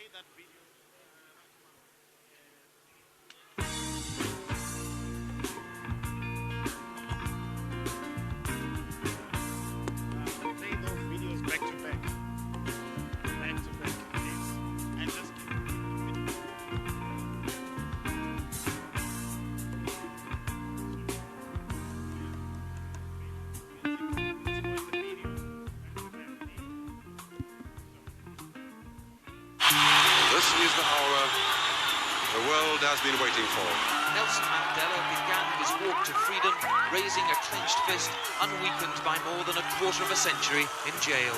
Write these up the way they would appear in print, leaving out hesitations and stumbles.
Play those videos back to back. Back to back, please. And just keep it. This is the hour the world has been waiting for. Nelson Mandela began his walk to freedom, raising a clenched fist, unweakened by more than a quarter of a century in jail.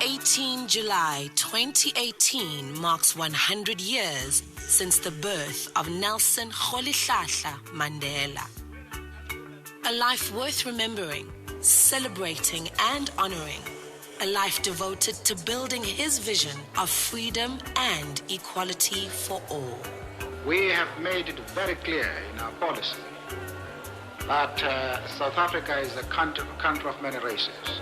18 July 2018 marks 100 years since the birth of Nelson Rolihlahla Mandela. A life worth remembering, celebrating and honoring. A life devoted to building his vision of freedom and equality for all. We have made it very clear in our policy that South Africa is a country of many races.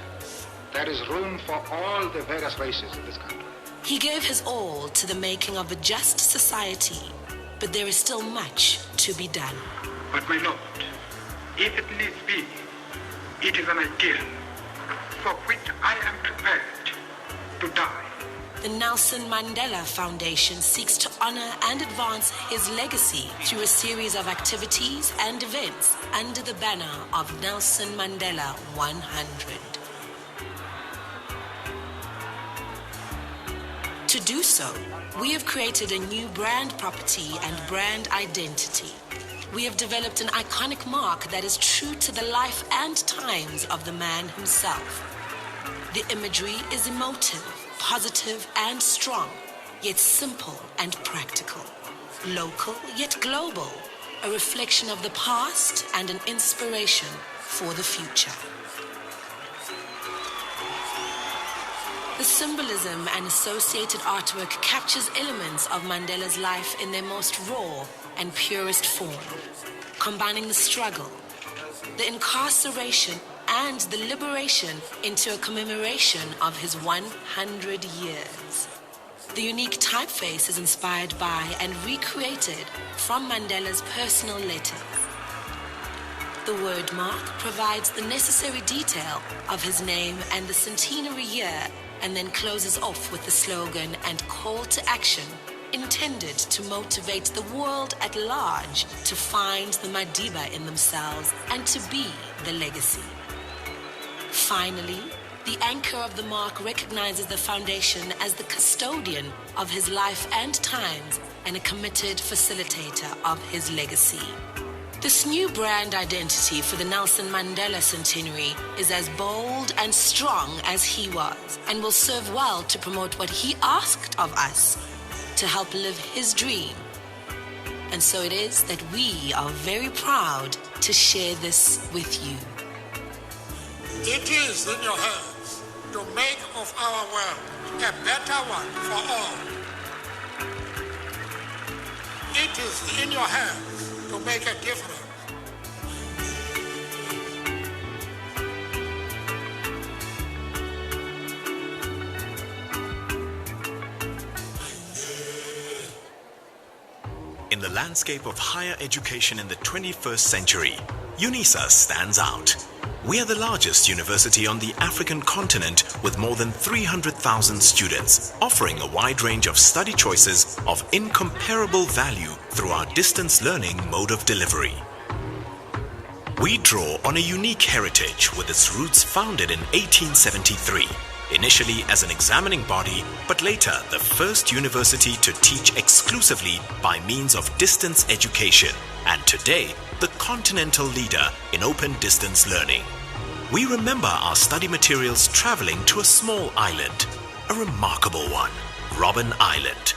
There is room for all the various races in this country. He gave his all to the making of a just society, but there is still much to be done. But my lord, if it needs be, it is an ideal for which I am prepared to die. The Nelson Mandela Foundation seeks to honor and advance his legacy through a series of activities and events under the banner of Nelson Mandela 100. To do so, we have created a new brand property and brand identity. We have developed an iconic mark that is true to the life and times of the man himself. The imagery is emotive, positive and strong, yet simple and practical. Local yet global, a reflection of the past and an inspiration for the future. The symbolism and associated artwork captures elements of Mandela's life in their most raw and purest form, combining the struggle, the incarceration, and the liberation into a commemoration of his 100 years. The unique typeface is inspired by and recreated from Mandela's personal letters. The word mark provides the necessary detail of his name and the centenary year, and then closes off with the slogan and call to action intended to motivate the world at large to find the Madiba in themselves and to be the legacy. Finally, the anchor of the mark recognizes the foundation as the custodian of his life and times and a committed facilitator of his legacy. This new brand identity for the Nelson Mandela Centenary is as bold and strong as he was and will serve well to promote what he asked of us, to help live his dream. And so it is that we are very proud to share this with you. It is in your hands to make of our world a better one for all. It is in your hands to make a difference. In the landscape of higher education in the 21st century, UNISA stands out. We are the largest university on the African continent with more than 300,000 students, offering a wide range of study choices of incomparable value through our distance learning mode of delivery. We draw on a unique heritage with its roots founded in 1873, initially as an examining body, but later the first university to teach exclusively by means of distance education, and today the continental leader in open distance learning. We remember our study materials traveling to a small island, a remarkable one, Robben Island,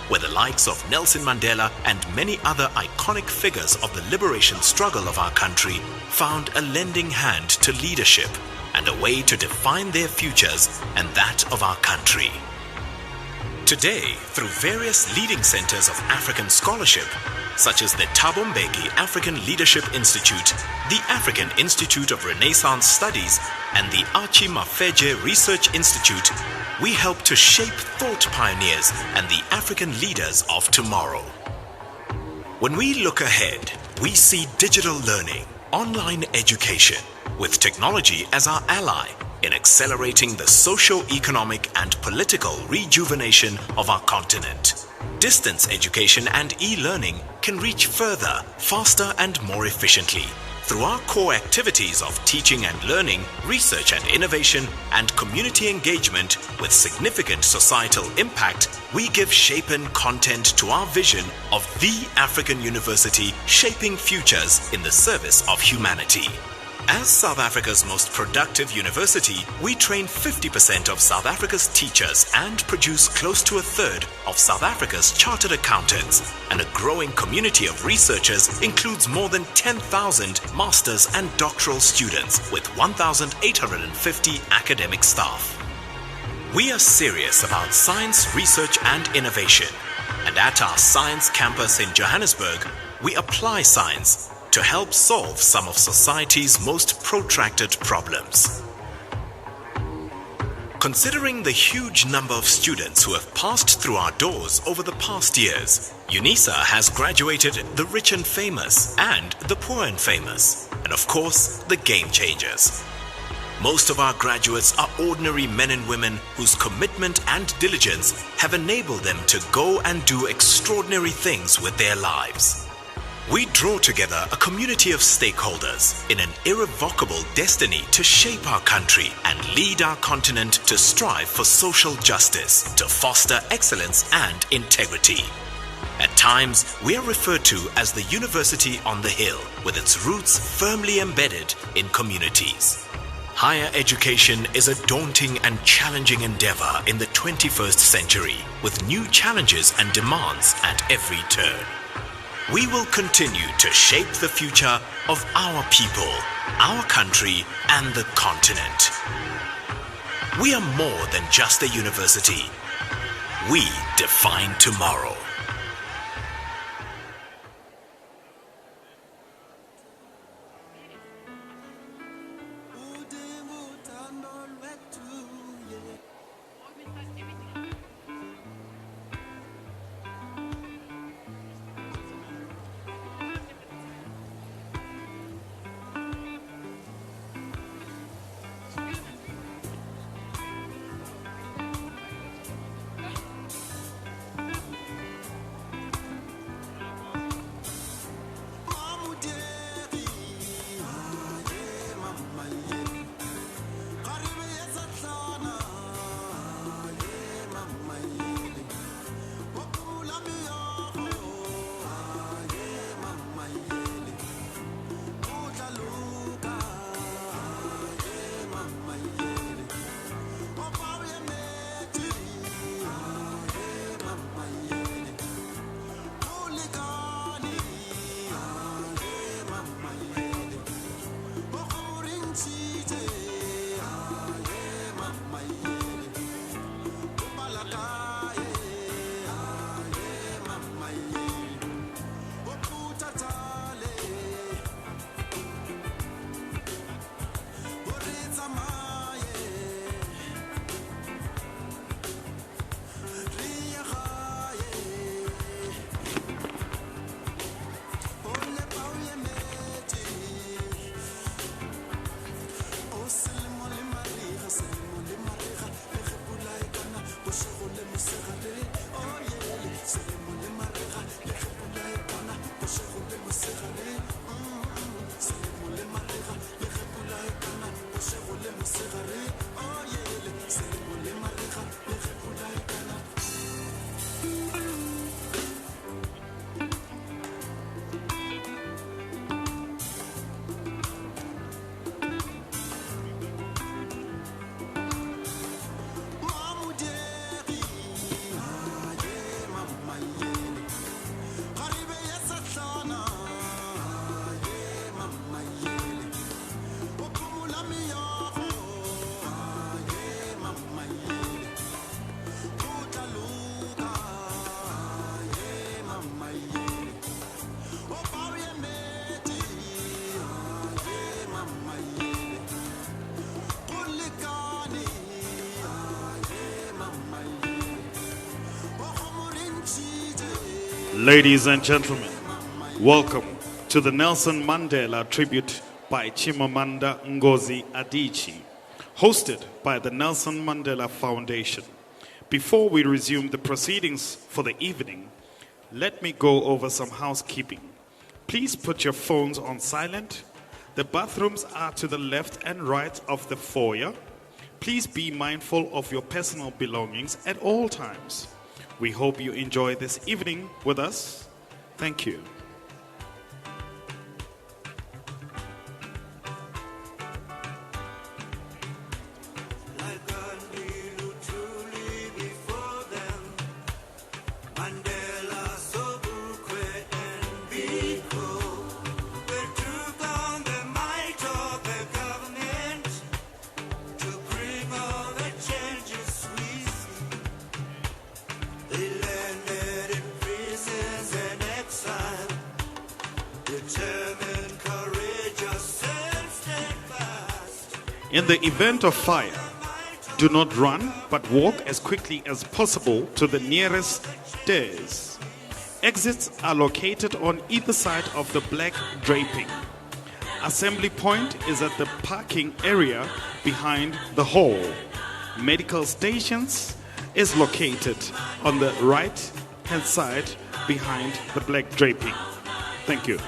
where the likes of Nelson Mandela and many other iconic figures of the liberation struggle of our country found a lending hand to leadership and a way to define their futures and that of our country. Today, through various leading centers of African scholarship, such as the Thabo Mbeki African Leadership Institute, the African Institute of Renaissance Studies, and the Archie Mafeje Research Institute, we help to shape thought pioneers and the African leaders of tomorrow. When we look ahead, we see digital learning, online education, with technology as our ally in accelerating the socio-economic and political rejuvenation of our continent. Distance education and e-learning can reach further, faster and more efficiently. Through our core activities of teaching and learning, research and innovation, and community engagement with significant societal impact, we give shape and content to our vision of the African University shaping futures in the service of humanity. As South Africa's most productive university, we train 50% of South Africa's teachers and produce close to a third of South Africa's chartered accountants, and a growing community of researchers includes more than 10,000 master's and doctoral students with 1,850 academic staff. We are serious about science, research and innovation, and at our science campus in Johannesburg, we apply science to help solve some of society's most protracted problems. Considering the huge number of students who have passed through our doors over the past years, UNISA has graduated the rich and famous and the poor and famous, and of course, the game changers. Most of our graduates are ordinary men and women whose commitment and diligence have enabled them to go and do extraordinary things with their lives. We draw together a community of stakeholders in an irrevocable destiny to shape our country and lead our continent to strive for social justice, to foster excellence and integrity. At times, we are referred to as the University on the Hill, with its roots firmly embedded in communities. Higher education is a daunting and challenging endeavor in the 21st century, with new challenges and demands at every turn. We will continue to shape the future of our people, our country, and the continent. We are more than just a university. We define tomorrow. Ladies and gentlemen, welcome to the Nelson Mandela Tribute by Chimamanda Ngozi Adichie, hosted by the Nelson Mandela Foundation. Before we resume the proceedings for the evening, let me go over some housekeeping. Please put your phones on silent. The bathrooms are to the left and right of the foyer. Please be mindful of your personal belongings at all times. We hope you enjoy this evening with us. Thank you. In the event of fire, do not run, but walk as quickly as possible to the nearest stairs. Exits are located on either side of the black draping. Assembly point is at the parking area behind the hall. Medical stations is located on the right-hand side behind the black draping. Thank you.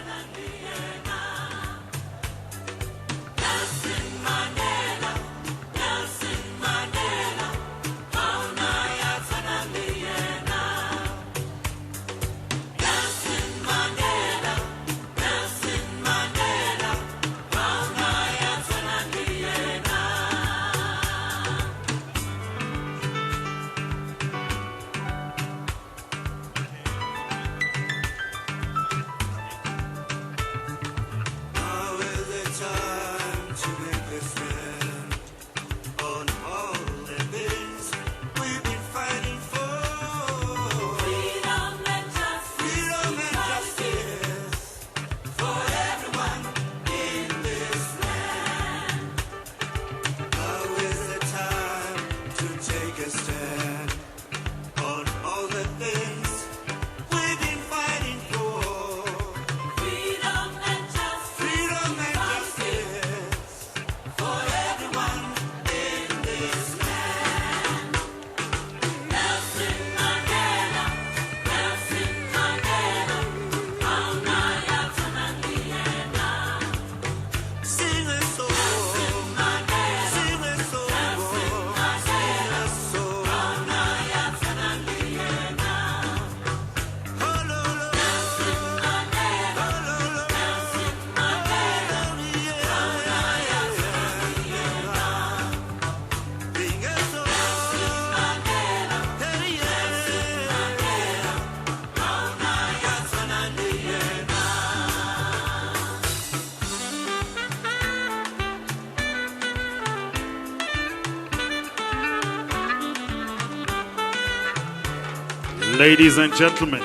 Ladies and gentlemen,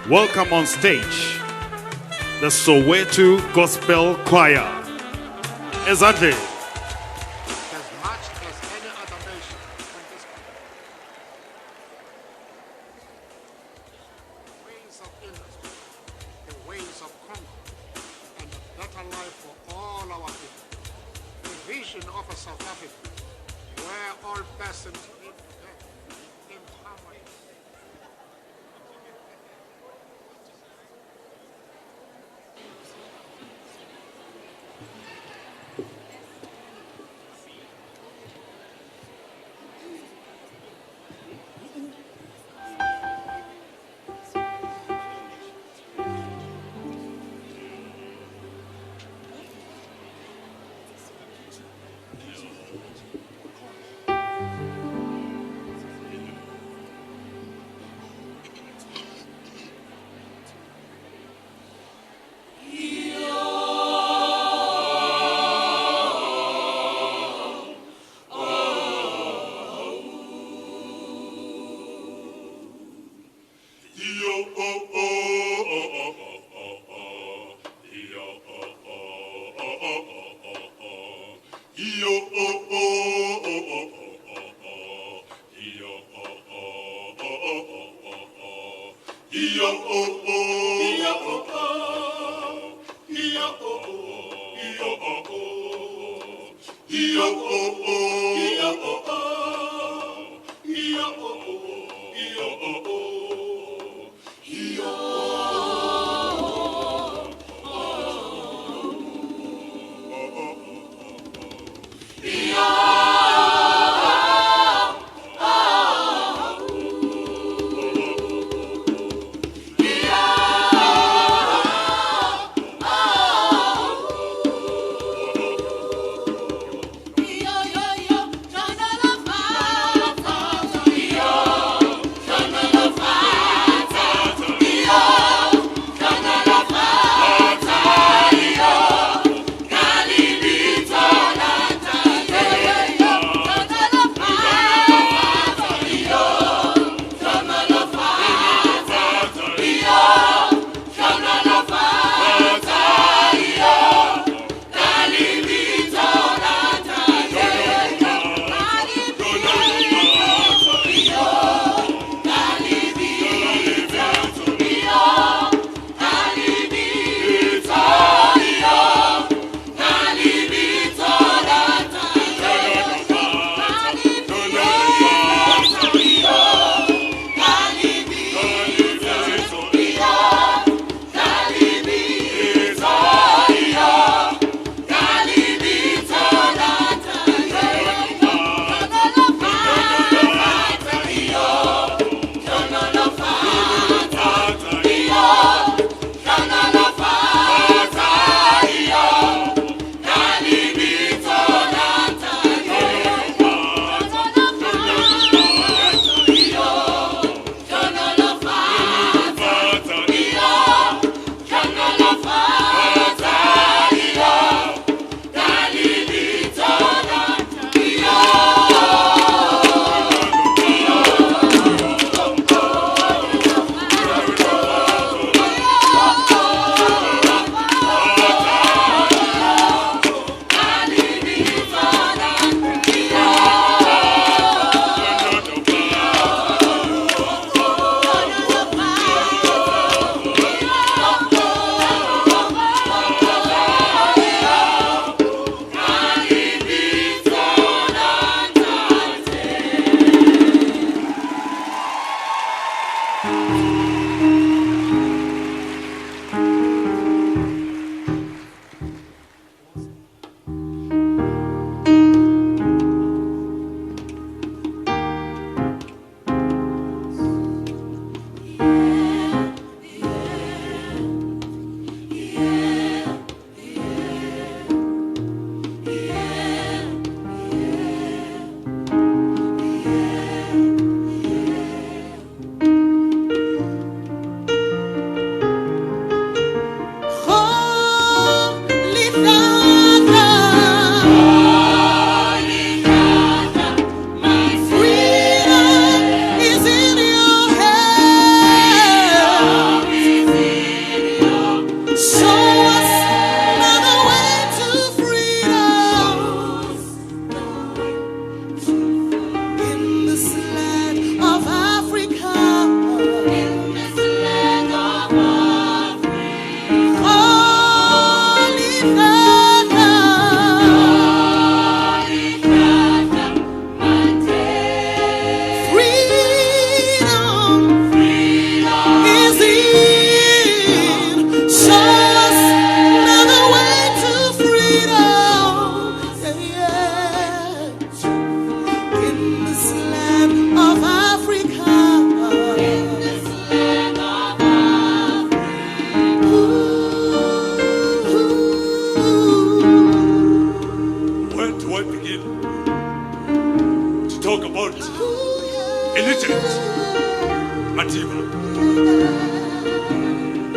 welcome on stage the Soweto Gospel Choir. Ezadle. As much as any other nation on this planet. The ways of industry, the ways of comfort, and a better life for all our people. The vision of a South Africa where all persons live together in harmony. Yo, oh, oh.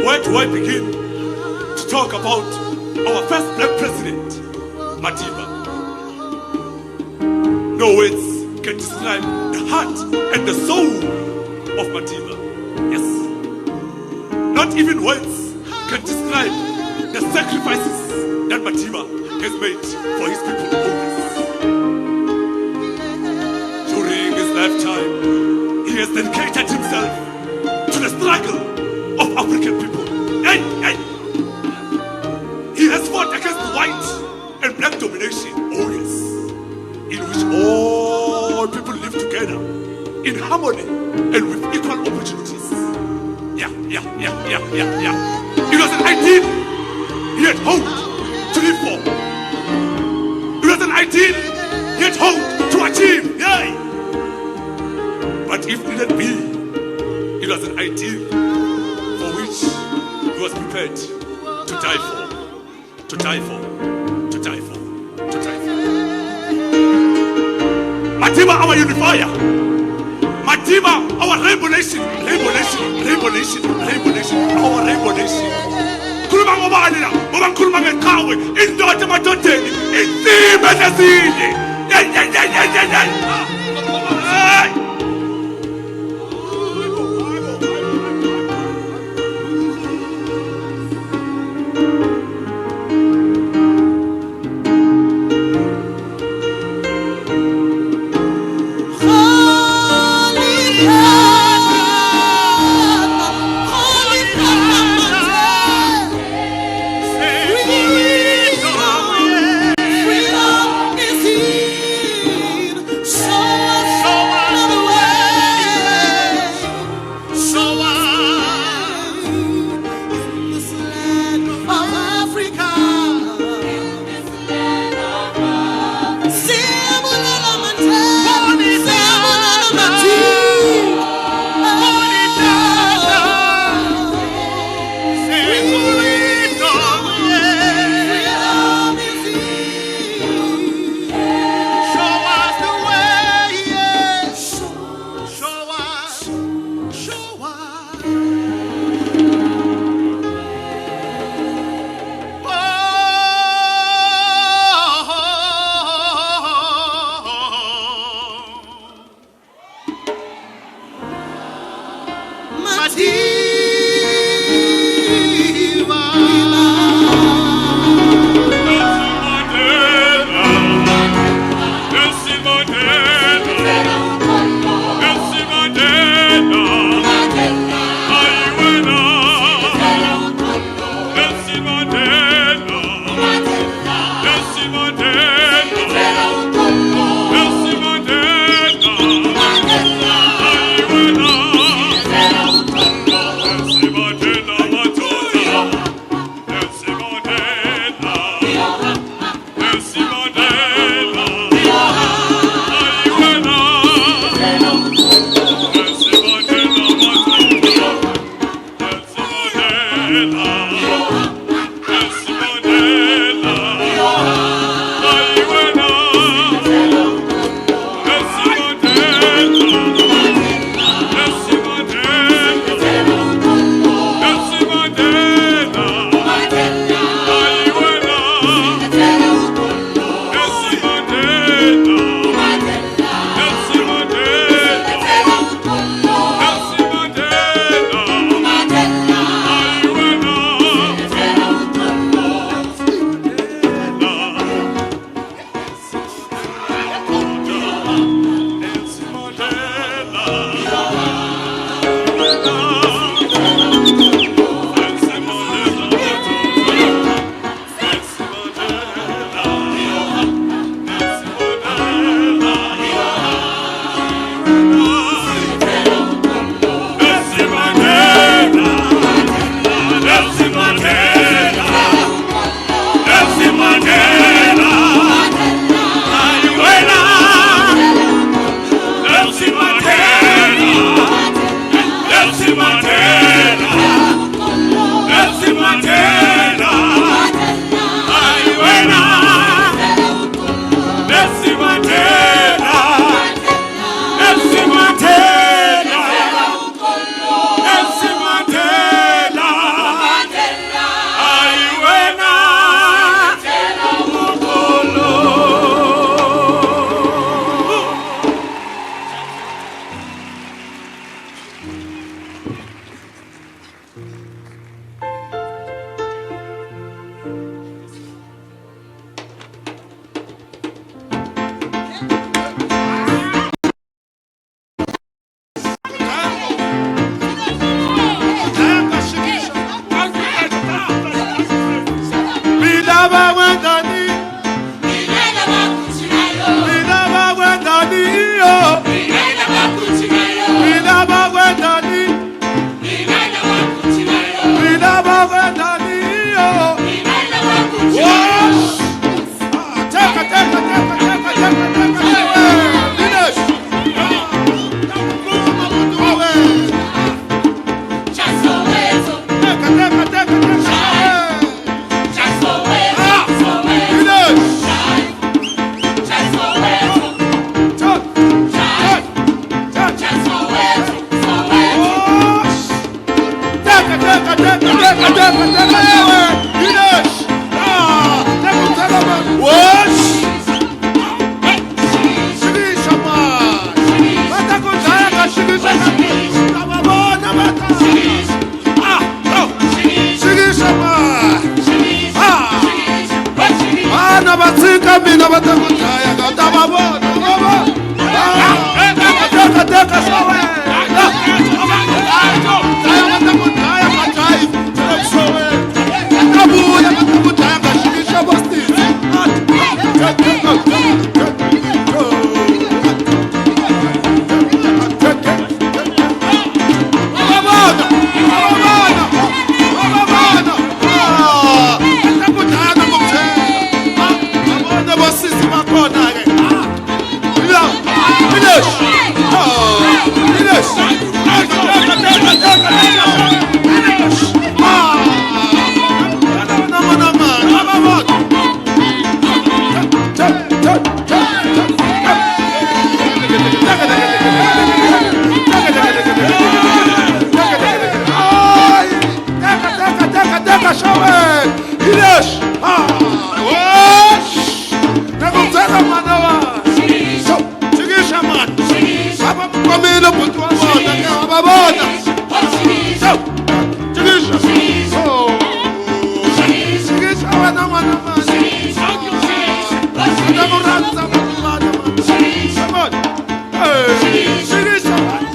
Where do I begin to talk about our first black president, Madiba? No words can describe the heart and the soul of Madiba. Yes. Not even words can describe the sacrifices that Madiba has made for his people always. During his lifetime, he has dedicated himself to the struggle of African people. He has fought against white and black domination. Oh yes. in which all people live together in harmony and with equal opportunities. Yeah. It was an ideal he had hoped to live for. It was an ideal he had hoped to achieve. Yay! But if needed be, it was an ideal for which he was prepared to die for. To die for. To die for. To die for. Matiba, our unifier. Matiba, our rainbow nation. Rainbow nation. Rainbow nation. Rainbow nation. Our rainbow nation. Kuluma ngobalila, ngoba ngikhuluma ngeqhawe, indoda emadodeni, insime nesizini. Hey! So Nakutaka manawa. Chigisha man. Baba mkomilo putu wa bona. Baba bona. Chigisha. Oh. Chigisha wana wana man. Namuranza wana man. Come on. Hey. Chigisha man.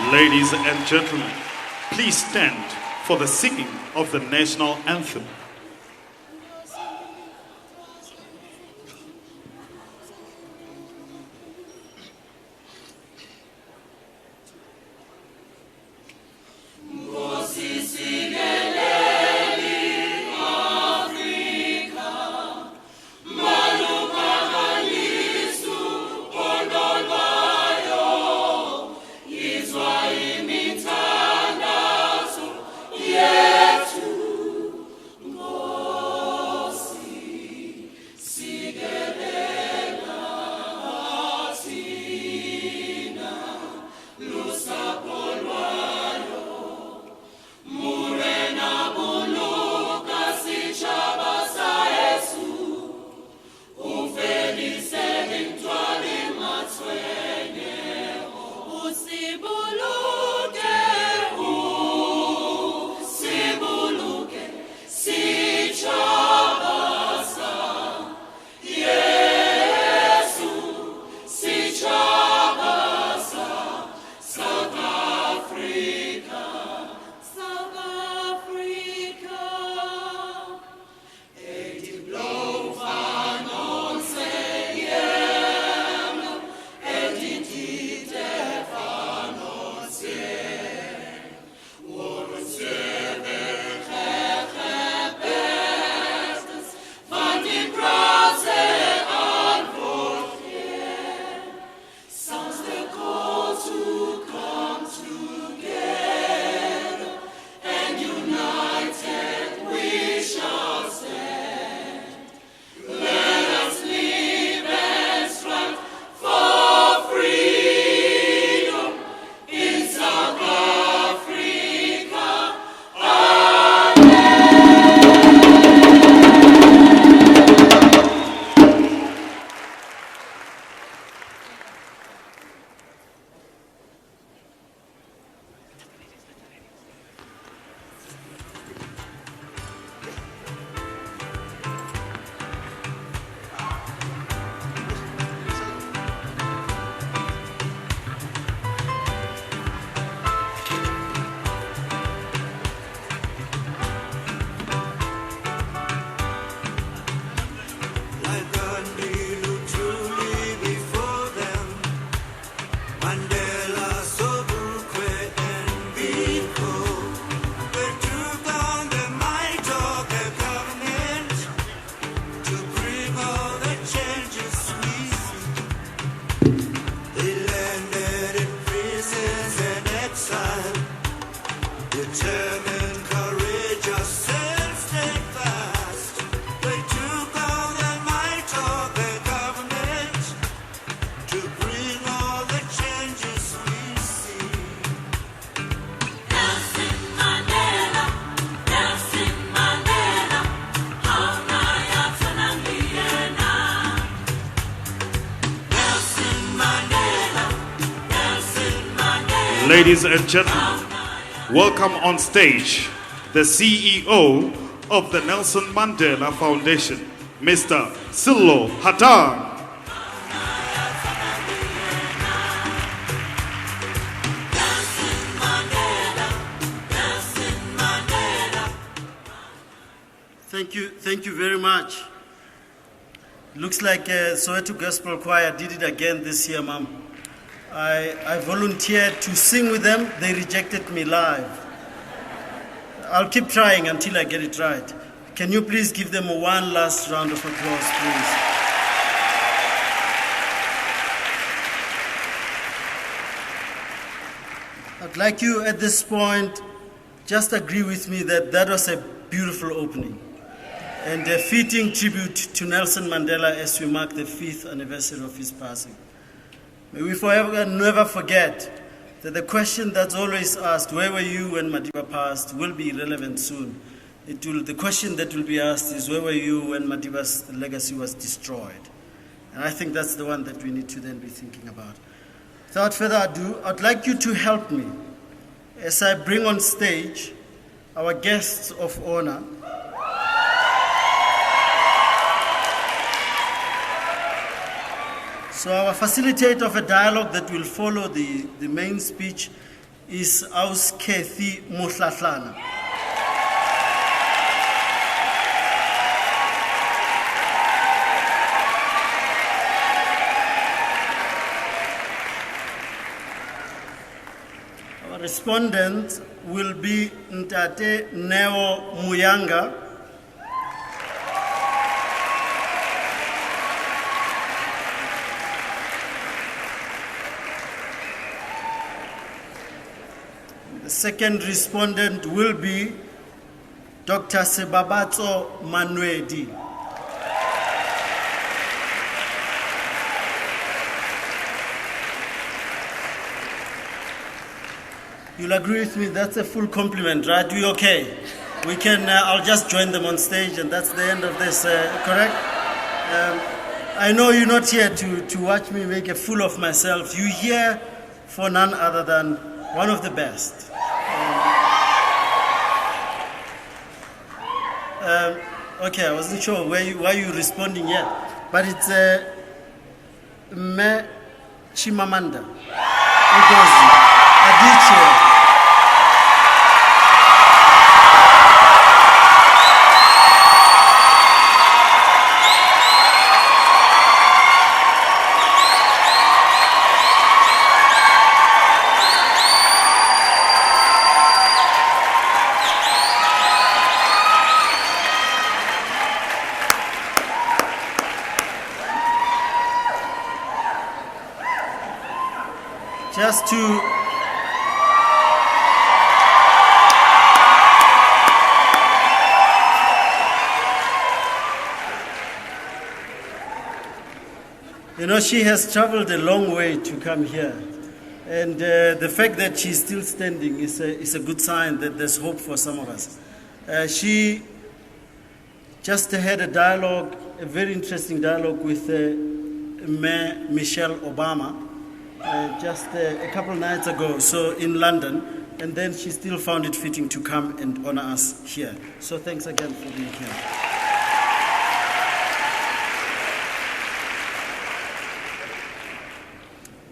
Ladies and gentlemen, please stand for the singing of the national anthem. Ladies and gentlemen, welcome on stage the CEO of the Nelson Mandela Foundation, Mr. Silo Hatan. Thank you very much. Looks like Soweto Gospel Choir did it again this year, Mom. I volunteered to sing with them. They rejected me live. I'll keep trying until I get it right. Can you please give them one last round of applause, please? I'd like you at this point just agree with me that that was a beautiful opening and a fitting tribute to Nelson Mandela as we mark the 5th anniversary of his passing. May we forever and never forget that the question that's always asked, where were you when Madiba passed, will be relevant soon. The question that will be asked is, where were you when Madiba's legacy was destroyed? And I think that's the one that we need to then be thinking about. Without further ado, I'd like you to help me as I bring on stage our guests of honor. So our facilitator of a dialogue that will follow the main speech is Aus Kathy Mohlahlana. Our respondent will be Ntate Neo Muyanga. The second respondent will be Dr. Sebabatso Manwedi. You'll agree with me, that's a full compliment, right? We okay? We can, I'll just join them on stage and that's the end of this, correct? I know you're not here to watch me make a fool of myself. You're here for none other than one of the best. Okay, I wasn't sure why you're responding yet, but it's Me Chimamanda Ngozi Adichie. Just to she has traveled a long way to come here, and the fact that she's still standing is a good sign that there's hope for some of us. She just had a dialogue, a very interesting dialogue with Mayor Michelle Obama. Just a couple of nights ago, so in London, and then she still found it fitting to come and honor us here. So thanks again for being here.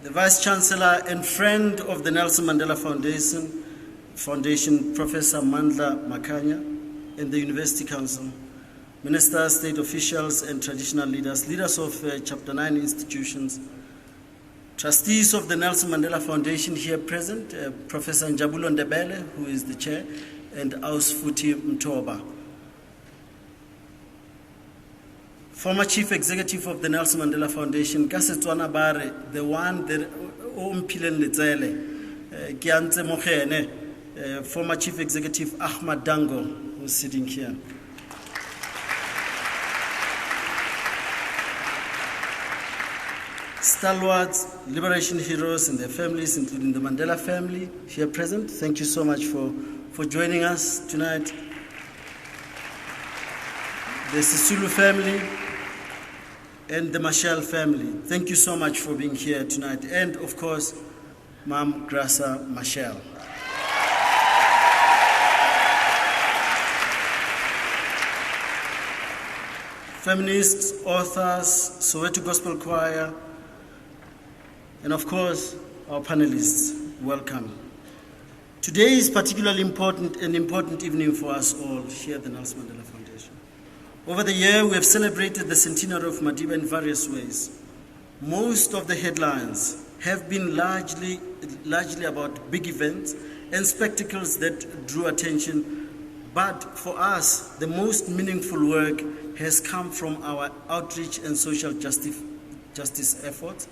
The Vice Chancellor and friend of the Nelson Mandela Foundation, Professor Mandla Makanya, and the University Council, ministers, state officials, and traditional leaders of Chapter 9 institutions, trustees of the Nelson Mandela Foundation here present, Professor Njabulo Ndebele, who is the chair, and Ausfuthi Mtoba. Former Chief Executive of the Nelson Mandela Foundation, Kasetswana Bare, the one that Ompilen Letsele, Kiantse Mokhene, former Chief Executive Ahmad Dango, who's sitting here. Stalwarts, liberation heroes and their families, including the Mandela family here present. Thank you so much for joining us tonight. The Sisulu family and the Mashal family. Thank you so much for being here tonight. And of course, Ma'am Grasa Mashal. Feminists, authors, Soweto Gospel Choir, and of course, our panelists, welcome. Today is particularly an important evening for us all here at the Nelson Mandela Foundation. Over the year, we have celebrated the centenary of Madiba in various ways. Most of the headlines have been largely about big events and spectacles that drew attention, but for us, the most meaningful work has come from our outreach and social justice efforts,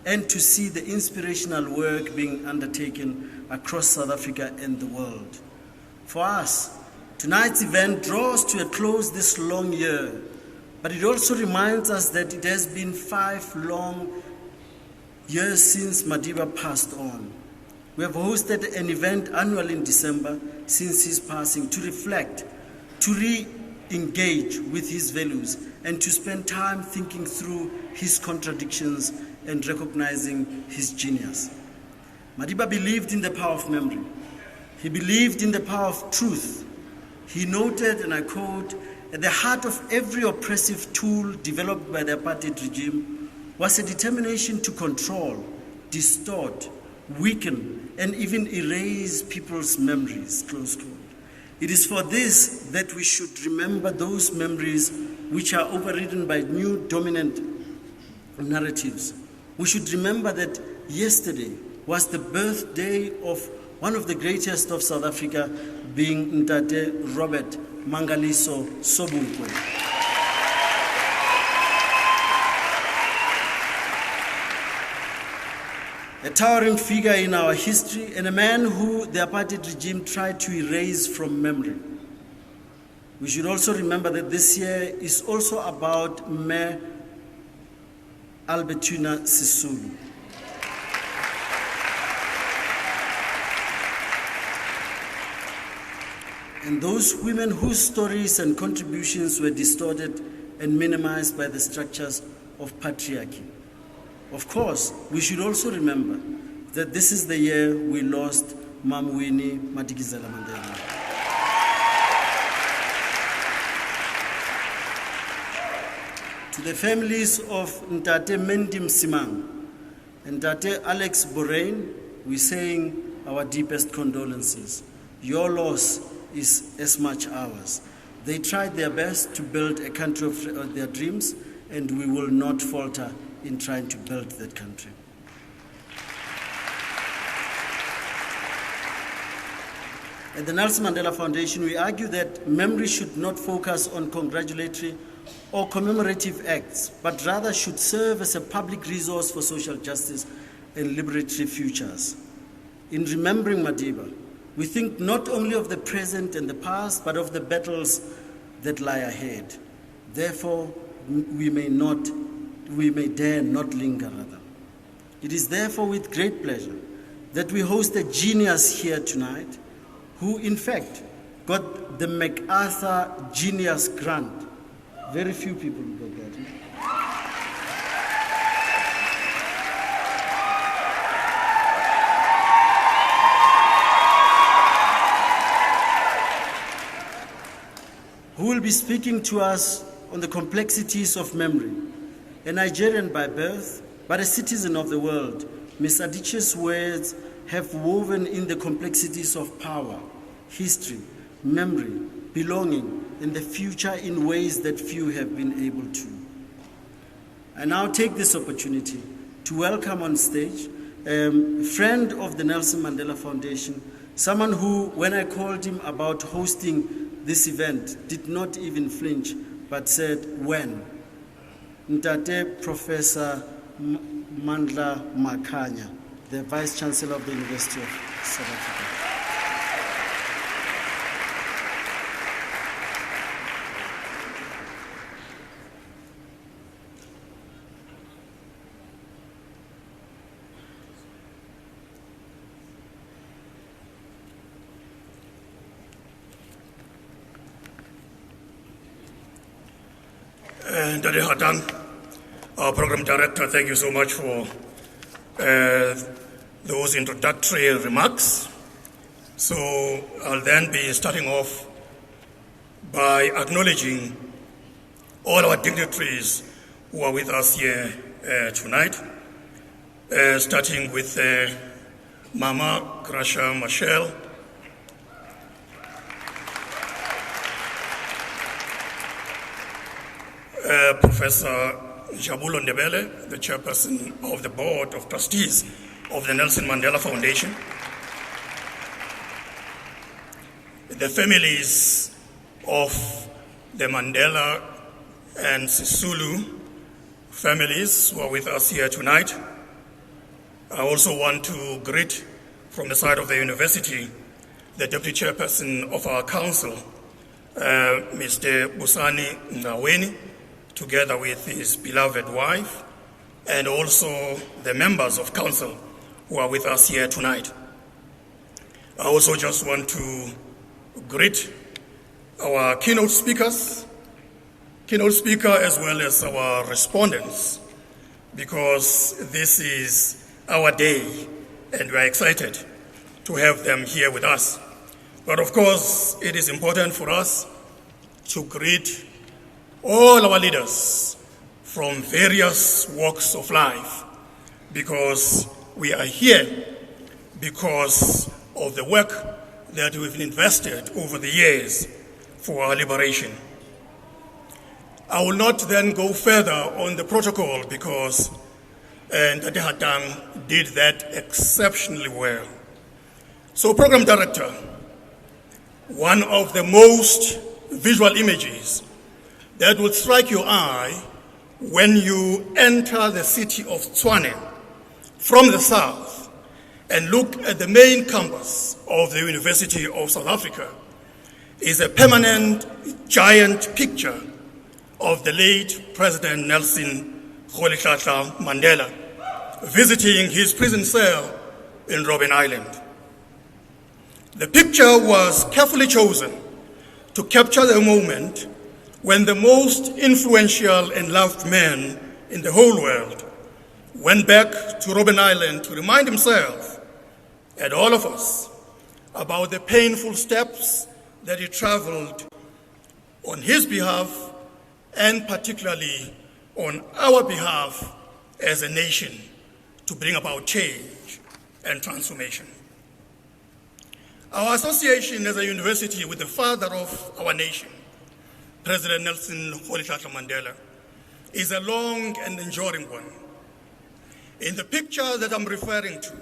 and to see the inspirational work being undertaken across South Africa and the world. For us, tonight's event draws to a close this long year, but it also reminds us that it has been 5 long years since Madiba passed on. We have hosted an event annually in December since his passing to reflect, to re-engage with his values, and to spend time thinking through his contradictions and recognizing his genius. Madiba believed in the power of memory. He believed in the power of truth. He noted, and I quote, "At the heart of every oppressive tool developed by the apartheid regime was a determination to control, distort, weaken, and even erase people's memories, close quote. It is for this that we should remember those memories which are overridden by new dominant narratives. We should remember that yesterday was the birthday of one of the greatest of South Africa, being Ntate Robert Mangaliso Sobukwe. A towering figure in our history and a man who the apartheid regime tried to erase from memory. We should also remember that this year is also about Mayor Albertina Sisulu. And those women whose stories and contributions were distorted and minimized by the structures of patriarchy. Of course, we should also remember that this is the year we lost Mam Winnie Madikizela Mandela. To the families of Ntate Mendim Simang and Ntate Alex Borain, we're saying our deepest condolences. Your loss is as much ours. They tried their best to build a country of their dreams, and we will not falter in trying to build that country. At the Nelson Mandela Foundation, we argue that memory should not focus on congratulatory or commemorative acts, but rather should serve as a public resource for social justice and liberatory futures. In remembering Madiba, we think not only of the present and the past, but of the battles that lie ahead. Therefore, we may dare not linger, rather. It is therefore with great pleasure that we host a genius here tonight who, in fact, got the MacArthur Genius Grant. Very few people got that. Who will be speaking to us on the complexities of memory. A Nigerian by birth, but a citizen of the world, Ms. Adichie's words have woven in the complexities of power, history, memory, belonging, and the future in ways that few have been able to. I now take this opportunity to welcome on stage a friend of the Nelson Mandela Foundation, someone who, when I called him about hosting this event, did not even flinch, but said, when? Ntate Professor Mandla Makhanya, the Vice Chancellor of the University of South Africa. Ndade Hatang, our program director, thank you so much for those introductory remarks. So I'll then be starting off by acknowledging all our dignitaries who are with us here tonight, starting with Mama Grasha Machel, Professor Jabulo Ndebele, the chairperson of the Board of Trustees of the Nelson Mandela Foundation, the families of the Mandela and Sisulu families who are with us here tonight. I also want to greet from the side of the university the deputy chairperson of our council, Mr. Busani Ngaweni, together with his beloved wife, and also the members of council who are with us here tonight. I also just want to greet our keynote speaker as well as our respondents, because this is our day and we are excited to have them here with us. But of course, it is important for us to greet all our leaders from various walks of life, because we are here because of the work that we've invested over the years for our liberation. I will not then go further on the protocol because Ntati Hatang did that exceptionally well. So, Program Director, one of the most visual images that will strike your eye when you enter the city of Tshwane from the south and look at the main campus of the University of South Africa is a permanent giant picture of the late President Nelson Rolihlahla Mandela visiting his prison cell in Robben Island. The picture was carefully chosen to capture the moment when the most influential and loved man in the whole world went back to Robben Island to remind himself and all of us about the painful steps that he traveled on his behalf and particularly on our behalf as a nation to bring about change and transformation. Our association as a university with the father of our nation, President Nelson Rolihlahla Mandela, is a long and enduring one. In the picture that I'm referring to,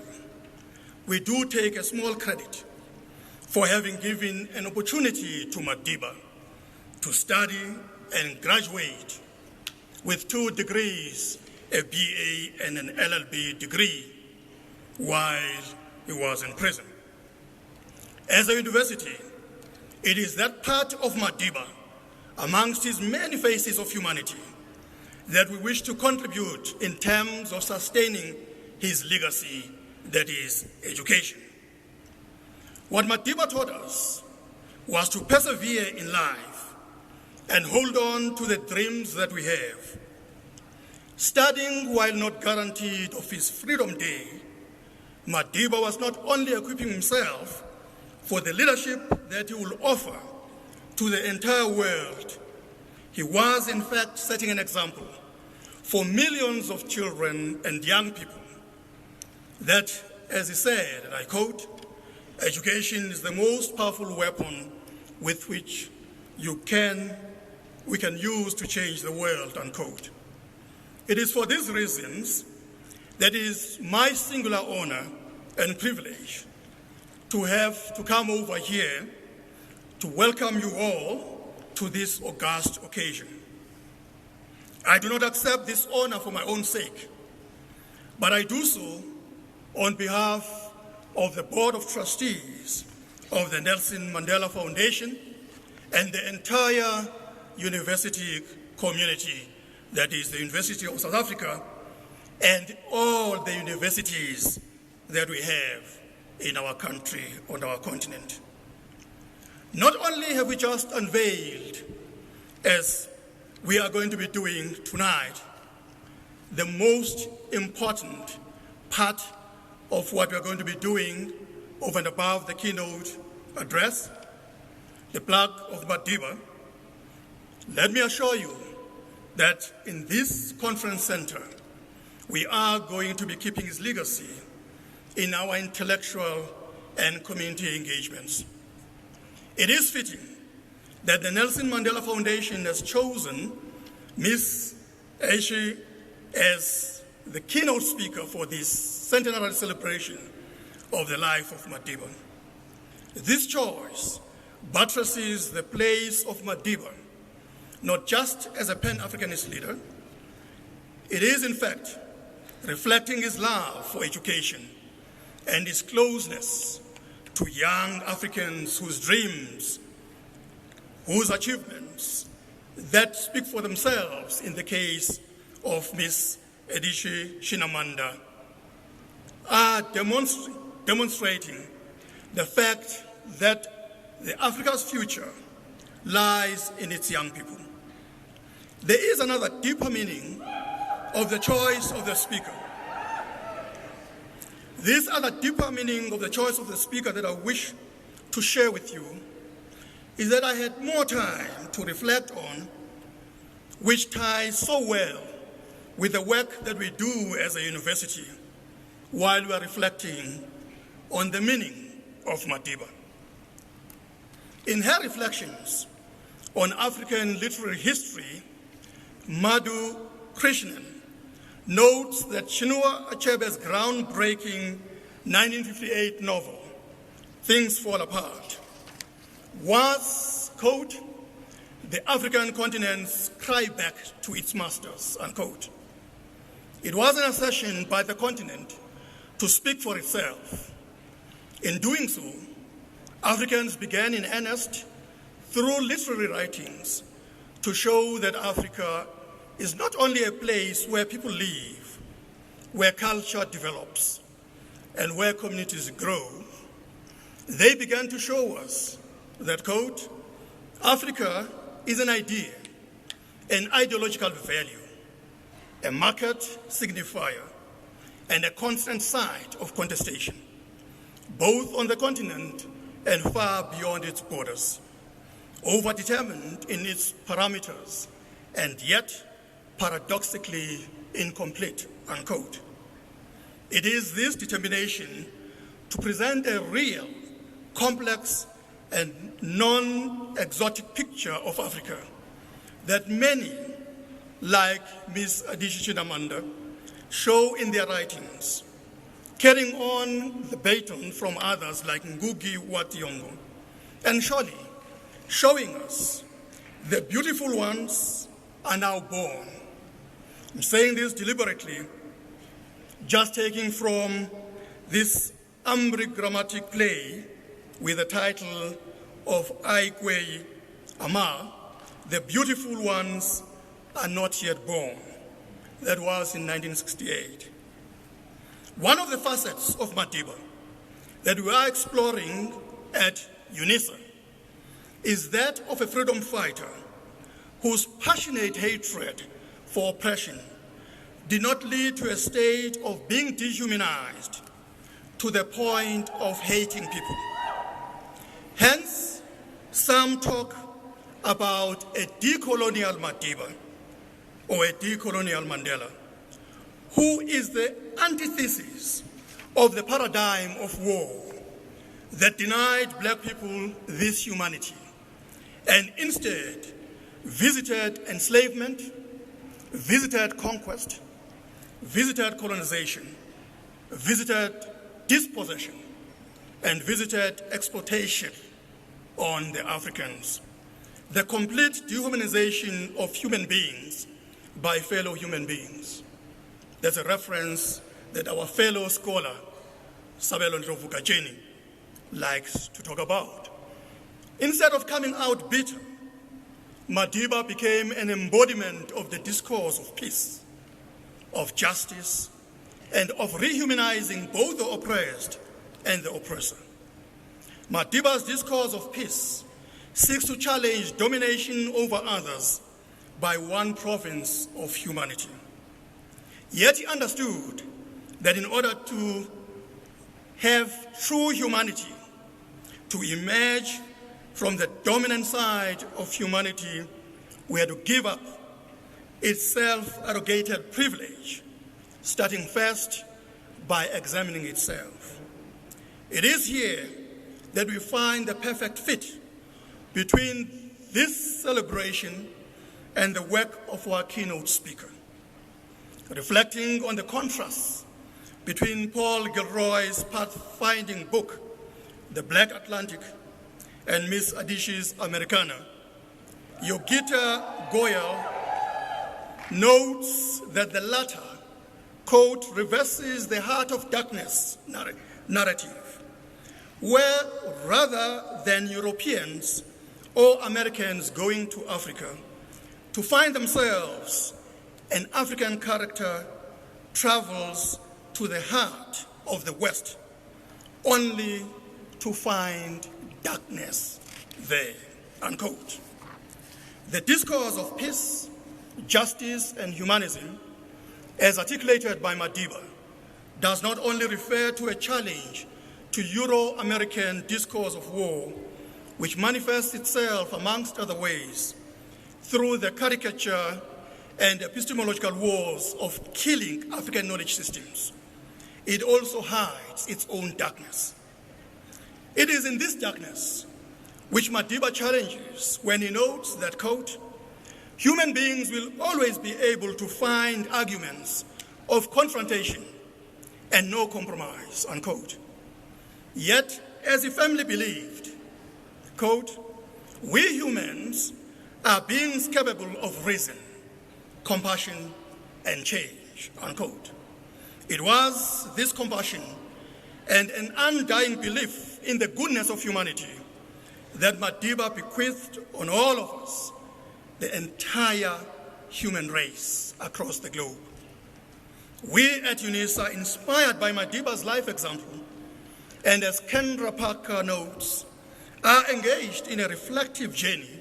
we do take a small credit for having given an opportunity to Madiba to study and graduate with 2 degrees, a BA and an LLB degree, while he was in prison. As a university, it is that part of Madiba, amongst his many faces of humanity, that we wish to contribute in terms of sustaining his legacy, that is, education. What Madiba taught us was to persevere in life and hold on to the dreams that we have. Studying while not guaranteed of his Freedom Day, Madiba was not only equipping himself for the leadership that he will offer to the entire world, he was in fact setting an example for millions of children and young people that, as he said, and I quote, "Education is the most powerful weapon with which we can use to change the world," unquote. It is for these reasons that it is my singular honor and privilege to have to come over here to welcome you all to this august occasion. I do not accept this honor for my own sake, but I do so on behalf of the Board of Trustees of the Nelson Mandela Foundation and the entire university community, that is the University of South Africa, and all the universities that we have in our country, on our continent. Not only have we just unveiled, as we are going to be doing tonight, the most important part of what we're going to be doing over and above the keynote address, the plaque of Madiba, let me assure you that in this conference center, we are going to be keeping his legacy in our intellectual and community engagements. It is fitting that the Nelson Mandela Foundation has chosen Ms. Aishi as the keynote speaker for this centenary celebration of the life of Madiba. This choice buttresses the place of Madiba, not just as a Pan-Africanist leader. It is, in fact, reflecting his love for education and his closeness to young Africans whose dreams, whose achievements that speak for themselves in the case of Ms. Adichie Shinamanda are demonstrating the fact that the Africa's future lies in its young people. There is another deeper meaning of the choice of the speaker. This other deeper meaning of the choice of the speaker that I wish to share with you is that I had more time to reflect on, which ties so well with the work that we do as a university while we are reflecting on the meaning of Madiba. In her reflections on African literary history, Madhu Krishnan notes that Chinua Achebe's groundbreaking 1958 novel, Things Fall Apart, was, quote, the African continent's cry back to its masters, unquote. It was an assertion by the continent to speak for itself. In doing so, Africans began in earnest, through literary writings, to show that Africa is not only a place where people live, where culture develops, and where communities grow. They began to show us that, quote, Africa is an idea, an ideological value, a market signifier, and a constant site of contestation, both on the continent and far beyond its borders, overdetermined in its parameters, and yet paradoxically incomplete, unquote. It is this determination to present a real, complex, and non-exotic picture of Africa that many, like Ms. Adichie Chinamanda, show in their writings, carrying on the baton from others like Ngugi wa Thiong'o, and surely showing us the beautiful ones are now born. I'm saying this deliberately, just taking from this ambigrammatic play with the title of Aikwe Ama, The Beautiful Ones Are Not Yet Born. That was in 1968. One of the facets of Madiba that we are exploring at UNISA is that of a freedom fighter whose passionate hatred for oppression did not lead to a state of being dehumanized to the point of hating people. Hence, some talk about a decolonial Madiba or a decolonial Mandela, who is the antithesis of the paradigm of war that denied black people this humanity and instead visited enslavement, visited conquest, visited colonization, visited dispossession, and visited exploitation on the Africans. The complete dehumanization of human beings by fellow human beings. That's a reference that our fellow scholar, Sabelo Ndlovu-Gajeni, likes to talk about. Instead of coming out bitter, Madiba became an embodiment of the discourse of peace, of justice, and of rehumanizing both the oppressed and the oppressor. Madiba's discourse of peace seeks to challenge domination over others by one province of humanity. Yet he understood that in order to have true humanity, to emerge from the dominant side of humanity, we had to give up its self-arrogated privilege, starting first by examining itself. It is here that we find the perfect fit between this celebration and the work of our keynote speaker, reflecting on the contrasts between Paul Gilroy's pathfinding book, The Black Atlantic, and Miss Adichie's Americana. Yogita Goyal notes that the latter, quote, reverses the heart of darkness narrative, where rather than Europeans or Americans going to Africa to find themselves, an African character travels to the heart of the West only to find darkness there, unquote. The discourse of peace, justice, and humanism, as articulated by Madiba, does not only refer to a challenge to Euro-American discourse of war, which manifests itself, amongst other ways, through the caricature and epistemological wars of killing African knowledge systems. It also hides its own darkness. It is in this darkness which Madiba challenges when he notes that, quote, human beings will always be able to find arguments of confrontation and no compromise, unquote. Yet, as he firmly believed, quote, we humans are beings capable of reason, compassion, and change, unquote. It was this compassion and an undying belief in the goodness of humanity that Madiba bequeathed on all of us, the entire human race across the globe. We at UNISA, inspired by Madiba's life example, and as Kendra Parker notes, are engaged in a reflective journey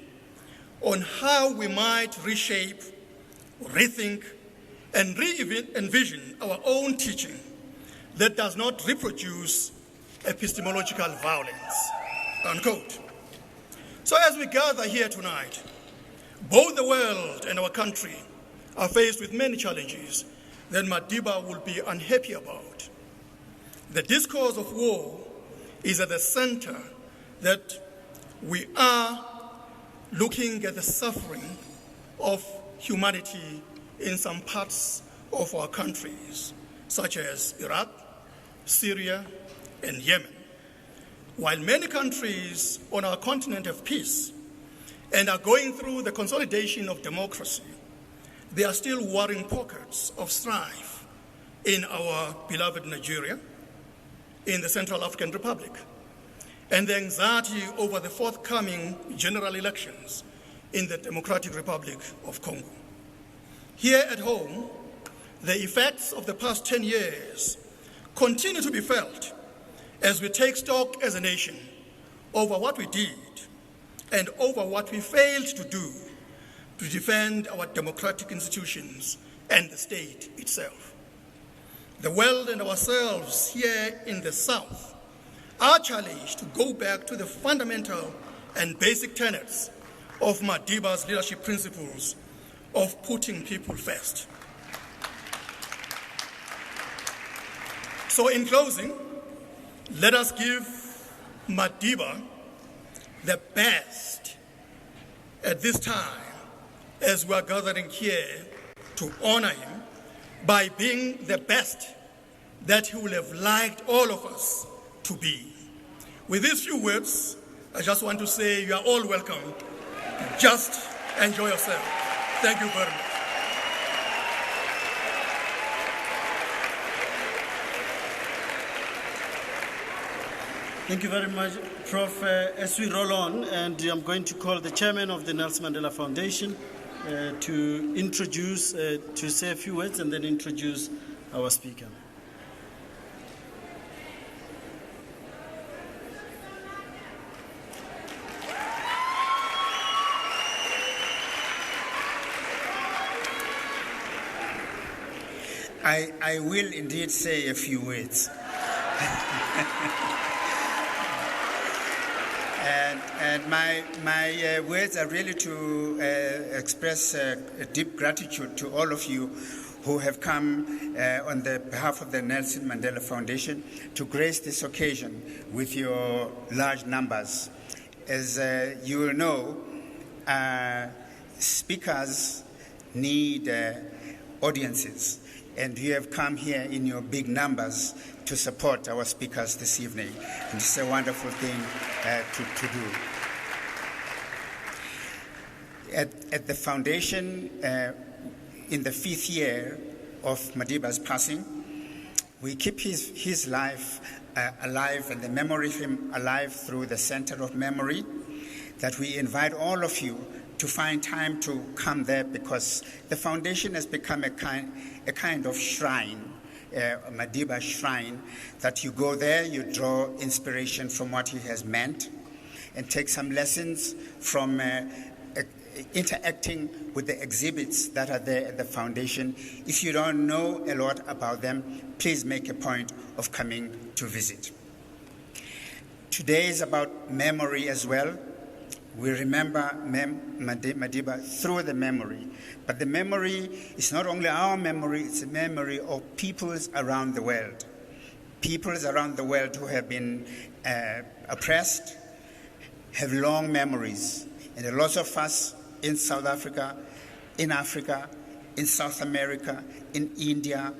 on how we might reshape, rethink, and re-envision our own teaching that does not reproduce epistemological violence, unquote. So as we gather here tonight, both the world and our country are faced with many challenges that Madiba will be unhappy about. The discourse of war is at the center, that we are looking at the suffering of humanity in some parts of our countries, such as Iraq, Syria, and Yemen. While many countries on our continent have peace and are going through the consolidation of democracy, there are still warring pockets of strife in our beloved Nigeria, in the Central African Republic, and the anxiety over the forthcoming general elections in the Democratic Republic of Congo. Here at home, the effects of the past 10 years continue to be felt as we take stock as a nation over what we did and over what we failed to do to defend our democratic institutions and the state itself. The world and ourselves here in the South are challenged to go back to the fundamental and basic tenets of Madiba's leadership principles of putting people first. So in closing, let us give Madiba the best at this time as we are gathering here to honor him by being the best that he would have liked all of us to be. With these few words, I just want to say you are all welcome. Just enjoy yourself. Thank you very much. Thank you very much, Prof. As we roll on, and I'm going to call the chairman of the Nelson Mandela Foundation to introduce, to say a few words and then introduce our speaker. I will indeed say a few words. And my words are really to express a deep gratitude to all of you who have come on the behalf of the Nelson Mandela Foundation to grace this occasion with your large numbers. As you will know, speakers need audiences, and you have come here in your big numbers to support our speakers this evening. And it's a wonderful thing to do. At the foundation, in the 5th year of Madiba's passing, we keep his life alive and the memory of him alive through the Center of Memory, that we invite all of you to find time to come there, because the foundation has become a kind of shrine, a Madiba shrine, that you go there, you draw inspiration from what he has meant, and take some lessons from interacting with the exhibits that are there at the foundation. If you don't know a lot about them, please make a point of coming to visit. Today is about memory as well. We remember Madiba through the memory. But the memory is not only our memory, it's a memory of peoples around the world. Peoples around the world who have been oppressed have long memories. And a lot of us in South Africa, in South America, in India,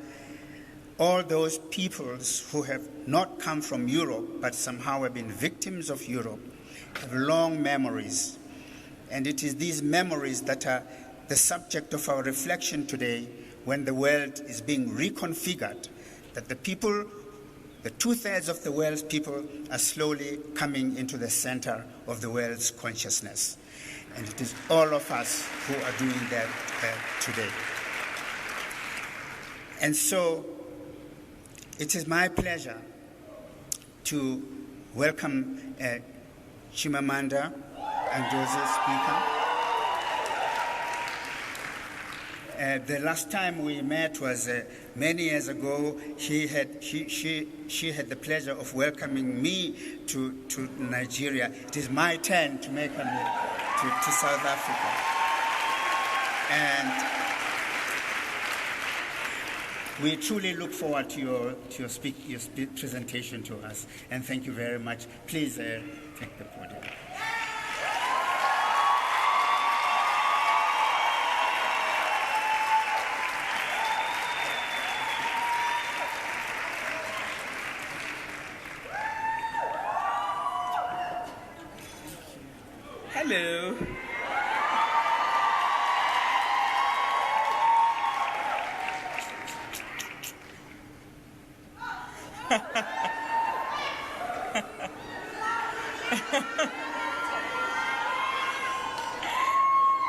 all those peoples who have not come from Europe but somehow have been victims of Europe have long memories. And it is these memories that are the subject of our reflection today when the world is being reconfigured, that the people, the 2/3 of the world's people are slowly coming into the center of the world's consciousness. And it is all of us who are doing that today. And so it is my pleasure to welcome Chimamanda Ngozi Speaker. The last time we met was many years ago. She had the pleasure of welcoming me to Nigeria. It is my turn to make her to South Africa. And we truly look forward to your presentation to us. And thank you very much. Please take the podium. Hello.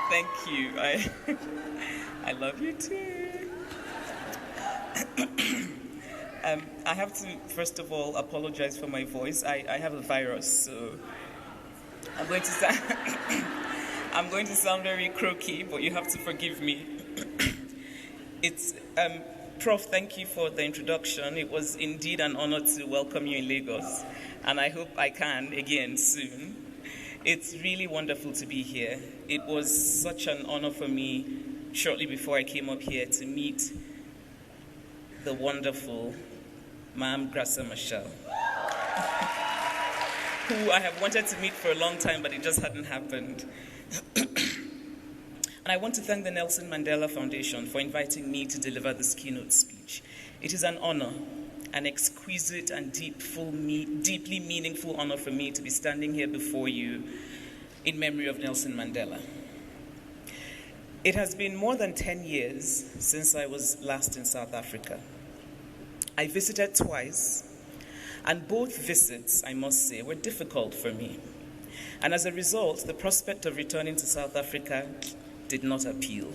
Thank you. I love you too. I have to, first of all, apologize for my voice. I have a virus, so I'm going to sound very croaky, but you have to forgive me. It's Prof, thank you for the introduction. It was indeed an honor to welcome you in Lagos, and I hope I can again soon. It's really wonderful to be here. It was such an honor for me shortly before I came up here to meet the wonderful Ma'am Graça Machel, who I have wanted to meet for a long time, but it just hadn't happened. And I want to thank the Nelson Mandela Foundation for inviting me to deliver this keynote speech. It is an honor, an exquisite and deeply meaningful honor for me to be standing here before you in memory of Nelson Mandela. It has been more than 10 years since I was last in South Africa. I visited twice, and both visits, I must say, were difficult for me. And as a result, the prospect of returning to South Africa did not appeal.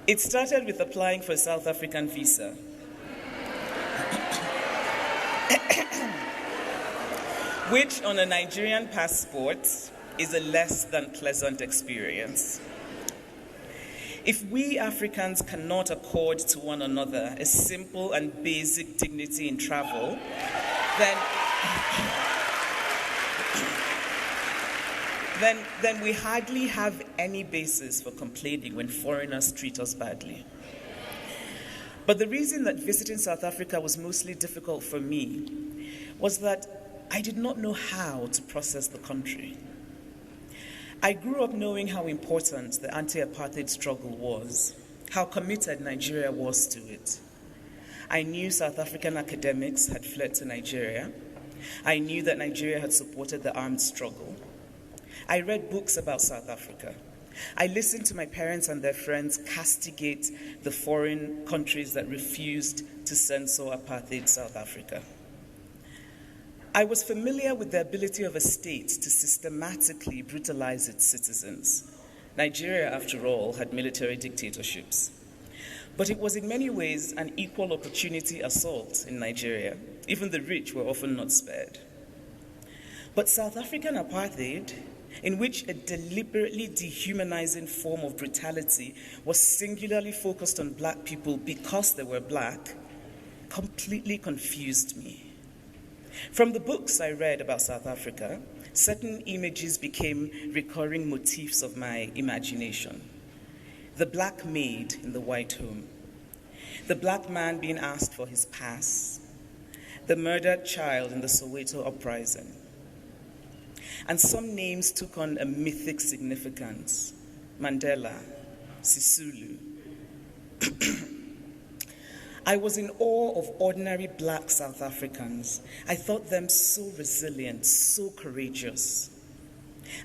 It started with applying for a South African visa. Which on a Nigerian passport is a less than pleasant experience. If we Africans cannot accord to one another a simple and basic dignity in travel, then we hardly have any basis for complaining when foreigners treat us badly. But the reason that visiting South Africa was mostly difficult for me was that I did not know how to process the country. I grew up knowing how important the anti-apartheid struggle was, how committed Nigeria was to it. I knew South African academics had fled to Nigeria. I knew that Nigeria had supported the armed struggle. I read books about South Africa. I listened to my parents and their friends castigate the foreign countries that refused to censor apartheid South Africa. I was familiar with the ability of a state to systematically brutalize its citizens. Nigeria, after all, had military dictatorships. But it was in many ways an equal opportunity assault in Nigeria. Even the rich were often not spared. But South African apartheid, in which a deliberately dehumanizing form of brutality was singularly focused on black people because they were black, completely confused me. From the books I read about South Africa, certain images became recurring motifs of my imagination. The black maid in the white home, the black man being asked for his pass, the murdered child in the Soweto uprising. And some names took on a mythic significance: Mandela, Sisulu. I was in awe of ordinary black South Africans. I thought them so resilient, so courageous.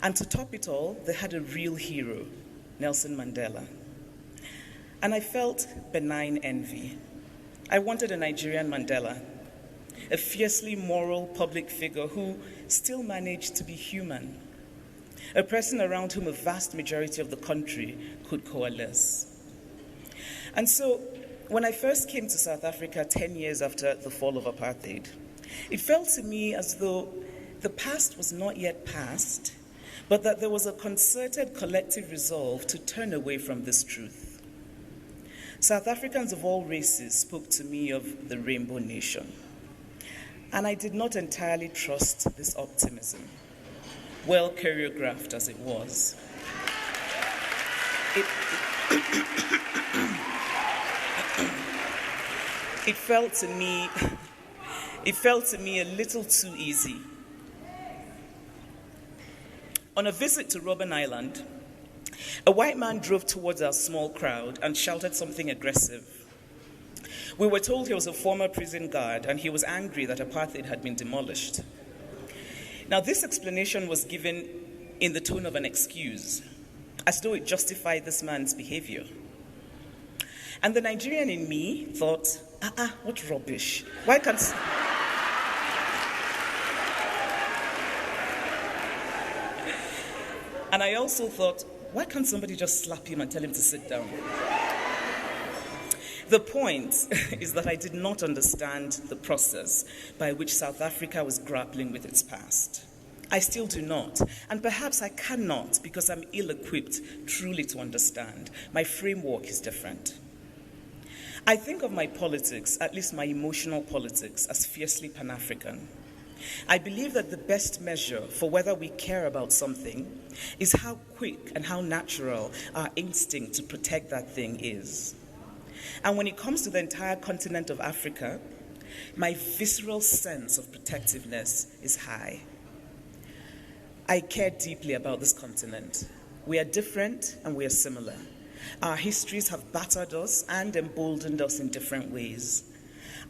And to top it all, they had a real hero, Nelson Mandela. And I felt benign envy. I wanted a Nigerian Mandela, a fiercely moral public figure who still managed to be human, a person around whom a vast majority of the country could coalesce. And so, when I first came to South Africa 10 years after the fall of apartheid, it felt to me as though the past was not yet past, but that there was a concerted collective resolve to turn away from this truth. South Africans of all races spoke to me of the Rainbow Nation, and I did not entirely trust this optimism, well choreographed as it was. It felt to me a little too easy. On a visit to Robben Island, a white man drove towards our small crowd and shouted something aggressive. We were told he was a former prison guard and he was angry that apartheid had been demolished. Now, this explanation was given in the tone of an excuse, as though it justified this man's behavior. And the Nigerian in me thought, what rubbish. Why can't... And I also thought, why can't somebody just slap him and tell him to sit down? The point is that I did not understand the process by which South Africa was grappling with its past. I still do not, and perhaps I cannot because I'm ill-equipped truly to understand. My framework is different. I think of my politics, at least my emotional politics, as fiercely Pan-African. I believe that the best measure for whether we care about something is how quick and how natural our instinct to protect that thing is. And when it comes to the entire continent of Africa, my visceral sense of protectiveness is high. I care deeply about this continent. We are different and we are similar. Our histories have battered us and emboldened us in different ways.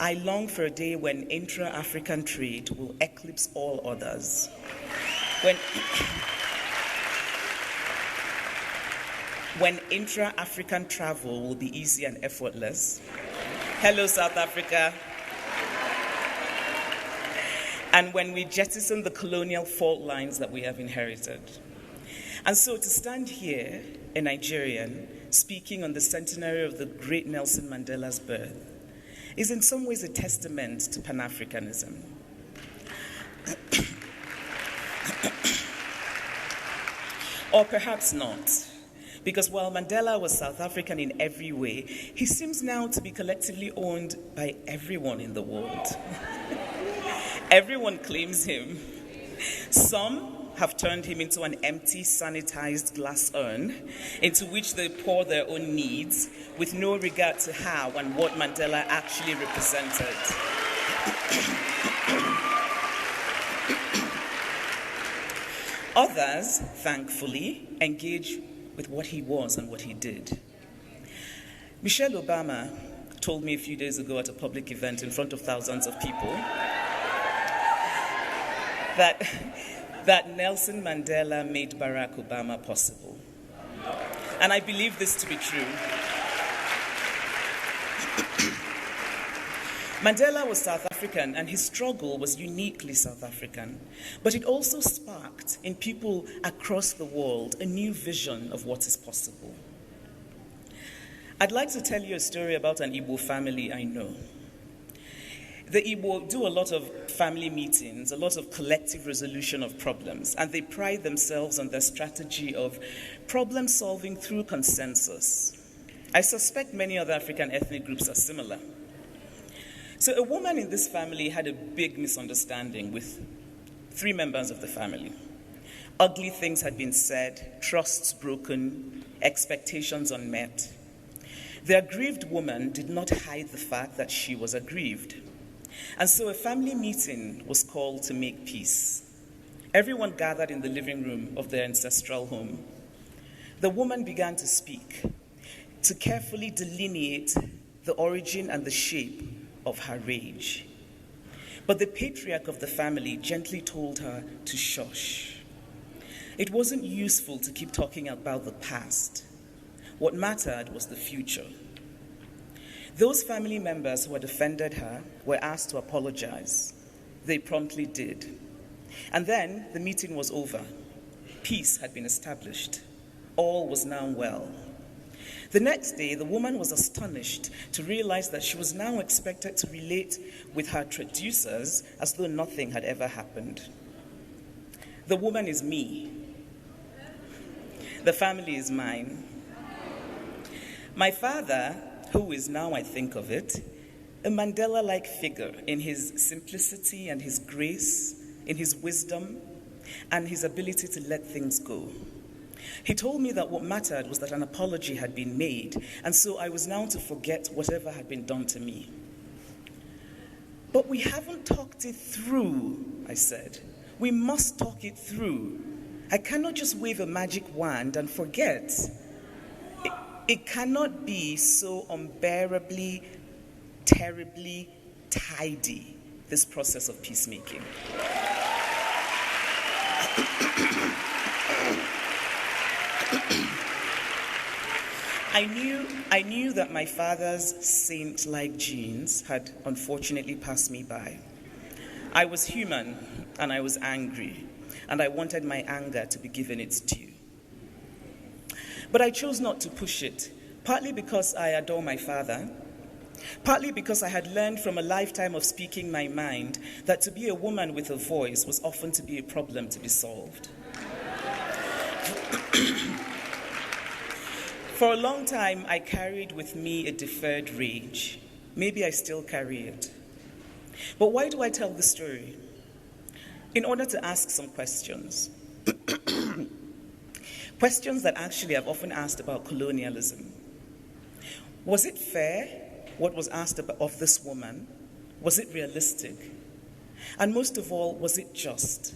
I long for a day when intra-African trade will eclipse all others. When intra-African travel will be easy and effortless. Hello, South Africa. And when we jettison the colonial fault lines that we have inherited. And so to stand here, a Nigerian, speaking on the centenary of the great Nelson Mandela's birth, is in some ways a testament to Pan-Africanism. Or perhaps not, because while Mandela was South African in every way, he seems now to be collectively owned by everyone in the world. Everyone claims him. Some have turned him into an empty, sanitized glass urn into which they pour their own needs with no regard to how and what Mandela actually represented. Others, thankfully, engage with what he was and what he did. Michelle Obama told me a few days ago at a public event in front of thousands of people that Nelson Mandela made Barack Obama possible. And I believe this to be true. Mandela was South African, and his struggle was uniquely South African. But it also sparked in people across the world a new vision of what is possible. I'd like to tell you a story about an Igbo family I know. The Igbo do a lot of family meetings, a lot of collective resolution of problems, and they pride themselves on their strategy of problem solving through consensus. I suspect many other African ethnic groups are similar. So a woman in this family had a big misunderstanding with 3 members of the family. Ugly things had been said, trusts broken, expectations unmet. The aggrieved woman did not hide the fact that she was aggrieved. And so a family meeting was called to make peace. Everyone gathered in the living room of their ancestral home. The woman began to speak, to carefully delineate the origin and the shape of her rage. But the patriarch of the family gently told her to shush. It wasn't useful to keep talking about the past. What mattered was the future. Those family members who had offended her were asked to apologize. They promptly did. And then the meeting was over. Peace had been established. All was now well. The next day, the woman was astonished to realize that she was now expected to relate with her traducers as though nothing had ever happened. The woman is me. The family is mine. My father, who is, now I think of it, a Mandela-like figure in his simplicity and his grace, in his wisdom, and his ability to let things go. He told me that what mattered was that an apology had been made, and so I was now to forget whatever had been done to me. But we haven't talked it through, I said. We must talk it through. I cannot just wave a magic wand and forget. It cannot be so unbearably, terribly tidy, this process of peacemaking. I knew that my father's saint-like genes had unfortunately passed me by. I was human, and I was angry, and I wanted my anger to be given its due. But I chose not to push it, partly because I adore my father, partly because I had learned from a lifetime of speaking my mind that to be a woman with a voice was often to be a problem to be solved. For a long time, I carried with me a deferred rage. Maybe I still carry it. But why do I tell the story? In order to ask some questions. Questions that actually I've often asked about colonialism. Was it fair, what was asked of this woman? Was it realistic? And most of all, was it just?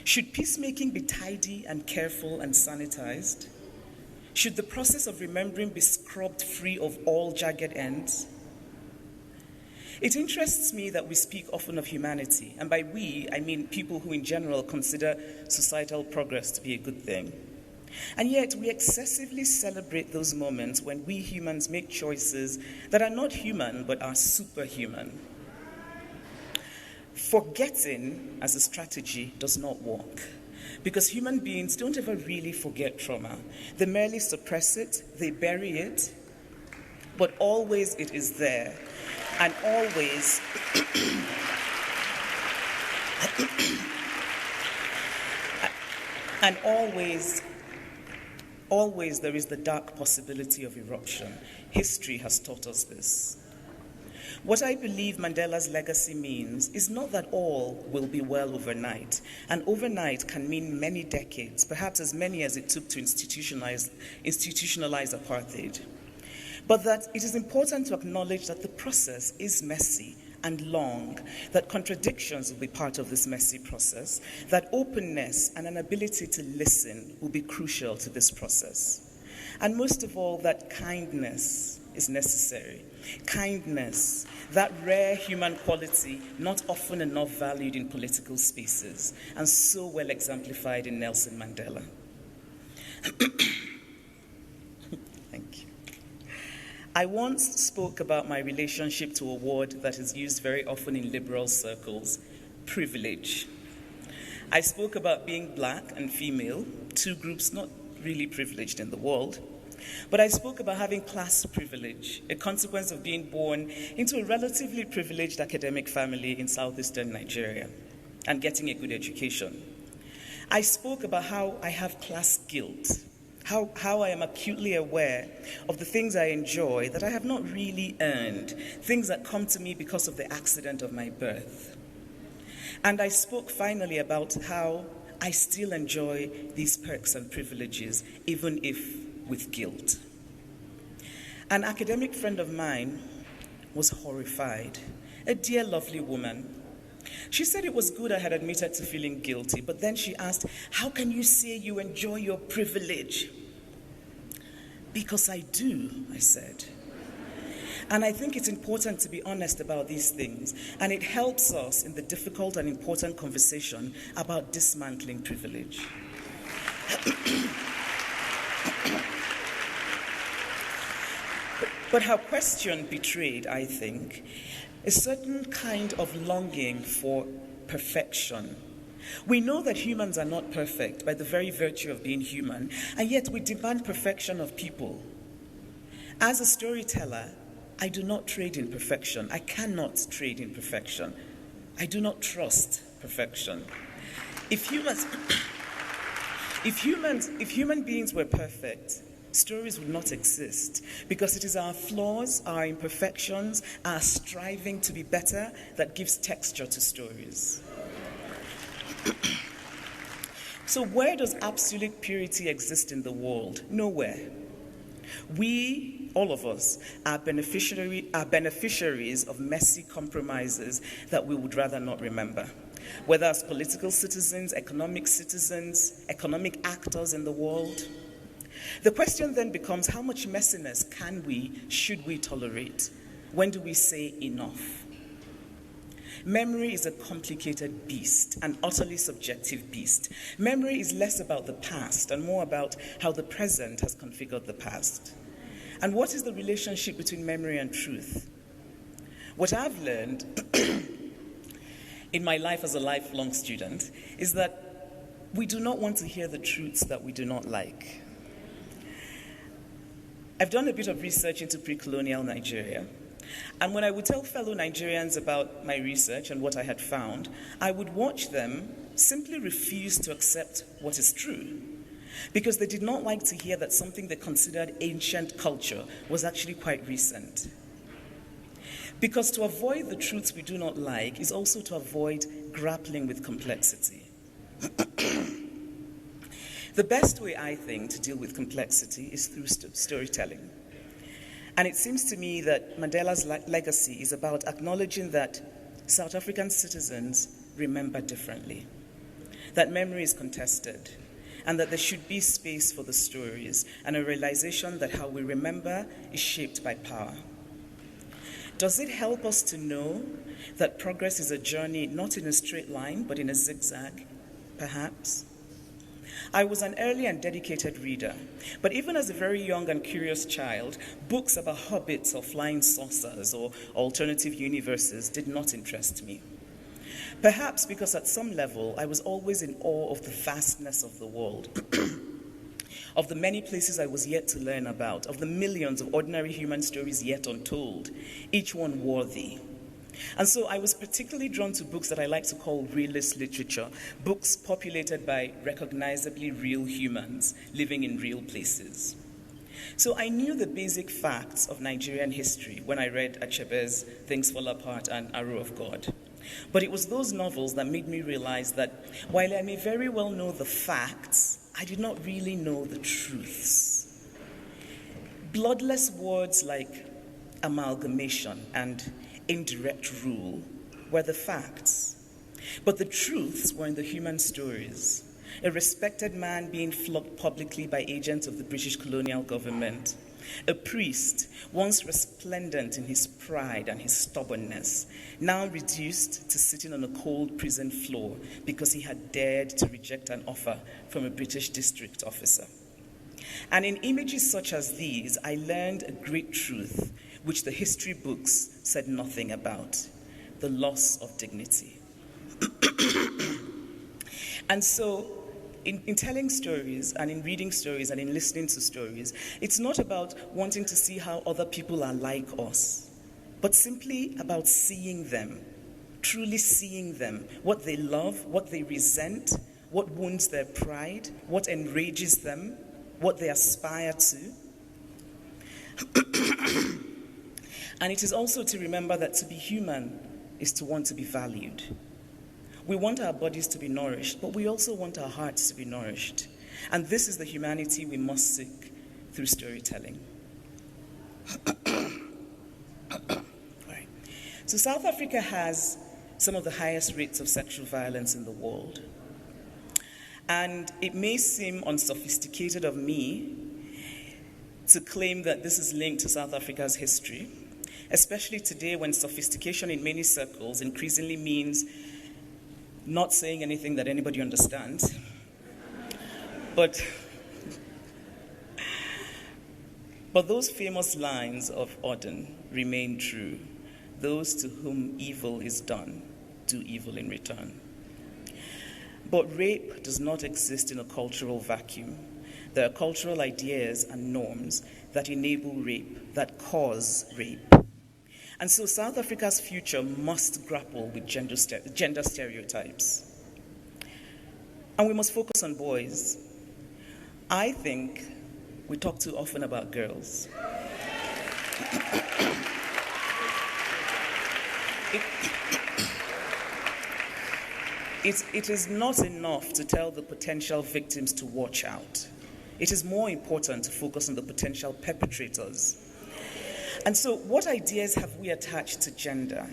Should peacemaking be tidy and careful and sanitized? Should the process of remembering be scrubbed free of all jagged ends? It interests me that we speak often of humanity, and by we, I mean people who in general consider societal progress to be a good thing. And yet we excessively celebrate those moments when we humans make choices that are not human but are superhuman. Forgetting as a strategy does not work, because human beings don't ever really forget trauma. They merely suppress it, they bury it, but always it is there. And always, always there is the dark possibility of eruption. History has taught us this. What I believe Mandela's legacy means is not that all will be well overnight. And overnight can mean many decades, perhaps as many as it took to institutionalize apartheid. But that it is important to acknowledge that the process is messy and long, that contradictions will be part of this messy process, that openness and an ability to listen will be crucial to this process. And most of all, that kindness is necessary. Kindness, that rare human quality not often enough valued in political spaces, and so well exemplified in Nelson Mandela. Thank you. I once spoke about my relationship to a word that is used very often in liberal circles, privilege. I spoke about being black and female, two groups not really privileged in the world, but I spoke about having class privilege, a consequence of being born into a relatively privileged academic family in southeastern Nigeria and getting a good education. I spoke about how I have class guilt, how I am acutely aware of the things I enjoy that I have not really earned, things that come to me because of the accident of my birth. And I spoke finally about how I still enjoy these perks and privileges, even if with guilt. An academic friend of mine was horrified a dear, lovely woman. She said it was good I had admitted to feeling guilty, but then she asked, how can you say you enjoy your privilege? Because I do, I said. And I think it's important to be honest about these things, and it helps us in the difficult and important conversation about dismantling privilege. But her question betrayed, I think, a certain kind of longing for perfection. We know that humans are not perfect by the very virtue of being human, and yet we demand perfection of people. As a storyteller, I do not trade in perfection. I cannot trade in perfection. I do not trust perfection. If human beings were perfect, stories would not exist, because it is our flaws, our imperfections, our striving to be better that gives texture to stories. So where does absolute purity exist in the world? Nowhere. We, all of us, are beneficiaries of messy compromises that we would rather not remember. Whether as political citizens, economic actors in the world. The question then becomes, how much messiness should we tolerate? When do we say enough? Memory is a complicated beast, an utterly subjective beast. Memory is less about the past and more about how the present has configured the past. And what is the relationship between memory and truth? What I've learned in my life as a lifelong student is that we do not want to hear the truths that we do not like. I've done a bit of research into pre-colonial Nigeria, and when I would tell fellow Nigerians about my research and what I had found, I would watch them simply refuse to accept what is true, because they did not like to hear that something they considered ancient culture was actually quite recent. Because to avoid the truths we do not like is also to avoid grappling with complexity. The best way, I think, to deal with complexity is through storytelling. And it seems to me that Mandela's legacy is about acknowledging that South African citizens remember differently, that memory is contested, and that there should be space for the stories, and a realization that how we remember is shaped by power. Does it help us to know that progress is a journey not in a straight line, but in a zigzag, perhaps? I was an early and dedicated reader, but even as a very young and curious child, books about hobbits or flying saucers or alternative universes did not interest me. Perhaps because at some level I was always in awe of the vastness of the world, of the many places I was yet to learn about, of the millions of ordinary human stories yet untold, each one worthy. And so I was particularly drawn to books that I like to call realist literature, books populated by recognizably real humans living in real places. So I knew the basic facts of Nigerian history when I read Achebe's Things Fall Apart and Arrow of God. But it was those novels that made me realize that while I may very well know the facts, I did not really know the truths. Bloodless words like amalgamation and indirect rule were the facts, but the truths were in the human stories. A respected man being flogged publicly by agents of the British colonial government, a priest once resplendent in his pride and his stubbornness, now reduced to sitting on a cold prison floor because he had dared to reject an offer from a British district officer. And in images such as these, I learned a great truth which the history books said nothing about: the loss of dignity. And so, in telling stories and in reading stories and in listening to stories, it's not about wanting to see how other people are like us, but simply about seeing them, truly seeing them, what they love, what they resent, what wounds their pride, what enrages them, what they aspire to. And it is also to remember that to be human is to want to be valued. We want our bodies to be nourished, but we also want our hearts to be nourished. And this is the humanity we must seek through storytelling. Right. So South Africa has some of the highest rates of sexual violence in the world. And it may seem unsophisticated of me to claim that this is linked to South Africa's history, especially today when sophistication in many circles increasingly means not saying anything that anybody understands. But those famous lines of Auden remain true. Those to whom evil is done do evil in return. But rape does not exist in a cultural vacuum. There are cultural ideas and norms that enable rape, that cause rape. And so South Africa's future must grapple with gender stereotypes. And we must focus on boys. I think we talk too often about girls. It is not enough to tell the potential victims to watch out. It is more important to focus on the potential perpetrators. And so, what ideas have we attached to gender?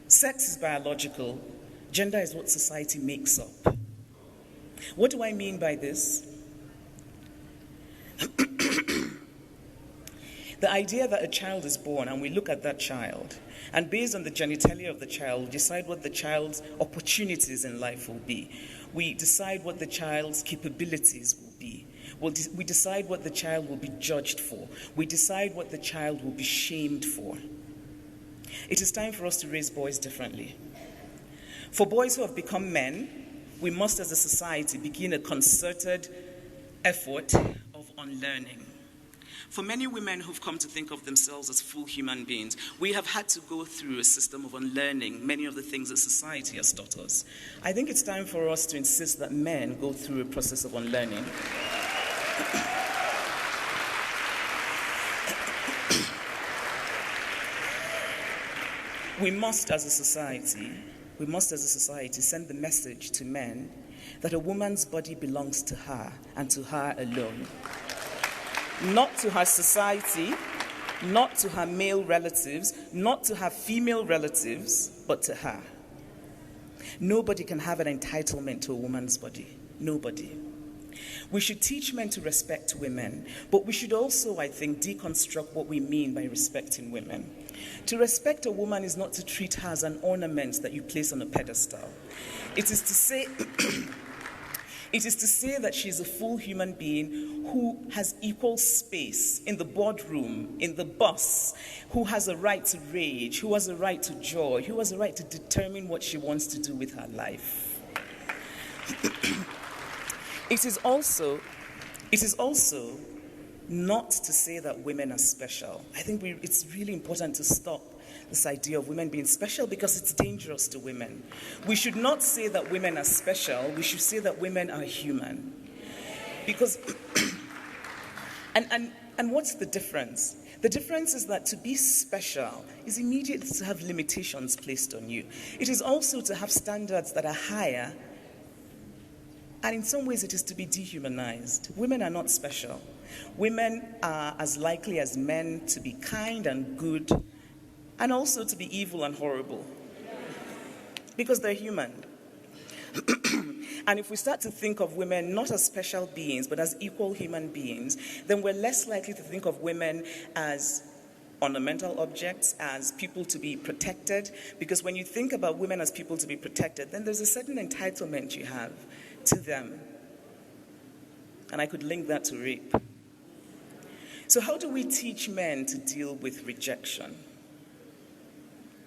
Sex is biological. Gender is what society makes up. What do I mean by this? The idea that a child is born and we look at that child, and based on the genitalia of the child, we decide what the child's opportunities in life will be. We decide what the child's capabilities will be. We decide what the child will be judged for. We decide what the child will be shamed for. It is time for us to raise boys differently. For boys who have become men, we must as a society begin a concerted effort of unlearning. For many women who've come to think of themselves as full human beings, we have had to go through a system of unlearning many of the things that society has taught us. I think it's time for us to insist that men go through a process of unlearning. We must as a society send the message to men that a woman's body belongs to her and to her alone. Not to her society, not to her male relatives, not to her female relatives, but to her. Nobody can have an entitlement to a woman's body. Nobody. We should teach men to respect women, but we should also, I think, deconstruct what we mean by respecting women. To respect a woman is not to treat her as an ornament that you place on a pedestal. It is to say that she is a full human being who has equal space in the boardroom, in the bus, who has a right to rage, who has a right to joy, who has a right to determine what she wants to do with her life. It is also not to say that women are special. I think it's really important to stop this idea of women being special because it's dangerous to women. We should not say that women are special. We should say that women are human. Because, and what's the difference? The difference is that to be special is immediately to have limitations placed on you. It is also to have standards that are higher. And in some ways, it is to be dehumanized. Women are not special. Women are as likely as men to be kind and good, and also to be evil and horrible, because they're human. And if we start to think of women not as special beings, but as equal human beings, then we're less likely to think of women as ornamental objects, as people to be protected, because when you think about women as people to be protected, then there's a certain entitlement you have to them. And I could link that to rape. So how do we teach men to deal with rejection?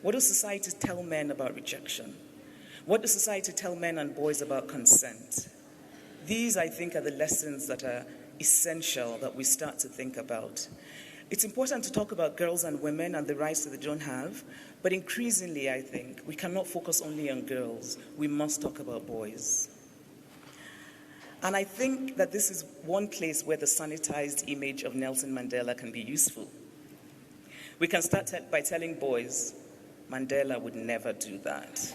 What does society tell men about rejection? What does society tell men and boys about consent? These, I think, are the lessons that are essential that we start to think about. It's important to talk about girls and women and the rights that they don't have, but increasingly, I think, we cannot focus only on girls. We must talk about boys. And I think that this is one place where the sanitized image of Nelson Mandela can be useful. We can start by telling boys, Mandela would never do that.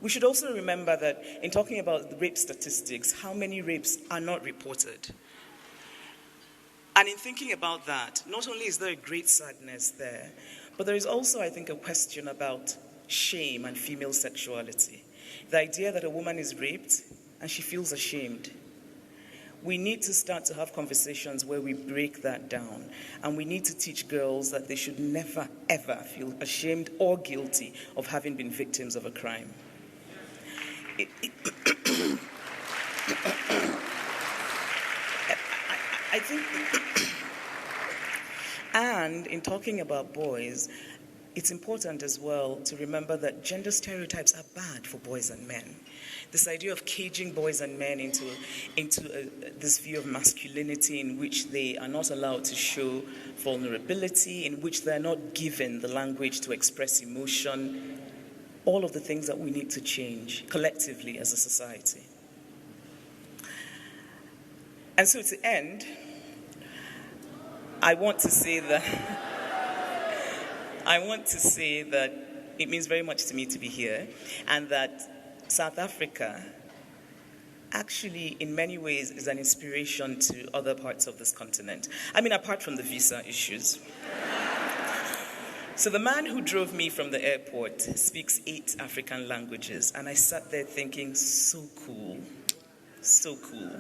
We should also remember that in talking about the rape statistics, how many rapes are not reported? And in thinking about that, not only is there a great sadness there, but there is also, I think, a question about shame and female sexuality. The idea that a woman is raped and she feels ashamed. We need to start to have conversations where we break that down. And we need to teach girls that they should never, ever feel ashamed or guilty of having been victims of a crime. I think, and in talking about boys, it's important as well to remember that gender stereotypes are bad for boys and men. This idea of caging boys and men into this view of masculinity in which they are not allowed to show vulnerability, in which they're not given the language to express emotion, all of the things that we need to change collectively as a society. And so to end, I want to say that it means very much to me to be here, and that South Africa actually, in many ways, is an inspiration to other parts of this continent. I mean, apart from the visa issues. So the man who drove me from the airport speaks 8 African languages, and I sat there thinking, so cool. So cool.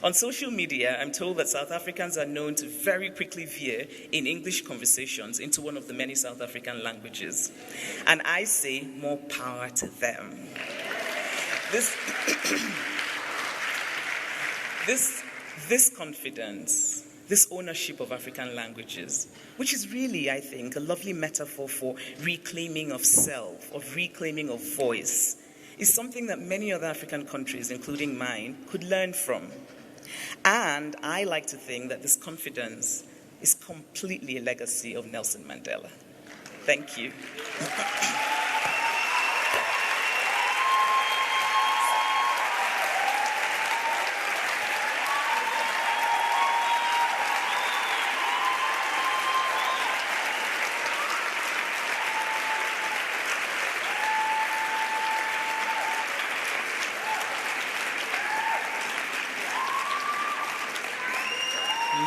On social media, I'm told that South Africans are known to very quickly veer in English conversations into one of the many South African languages. And I say, more power to them. This confidence, this ownership of African languages, which is really, I think, a lovely metaphor for reclaiming of self, of reclaiming of voice, is something that many other African countries, including mine, could learn from. And I like to think that this confidence is completely a legacy of Nelson Mandela. Thank you.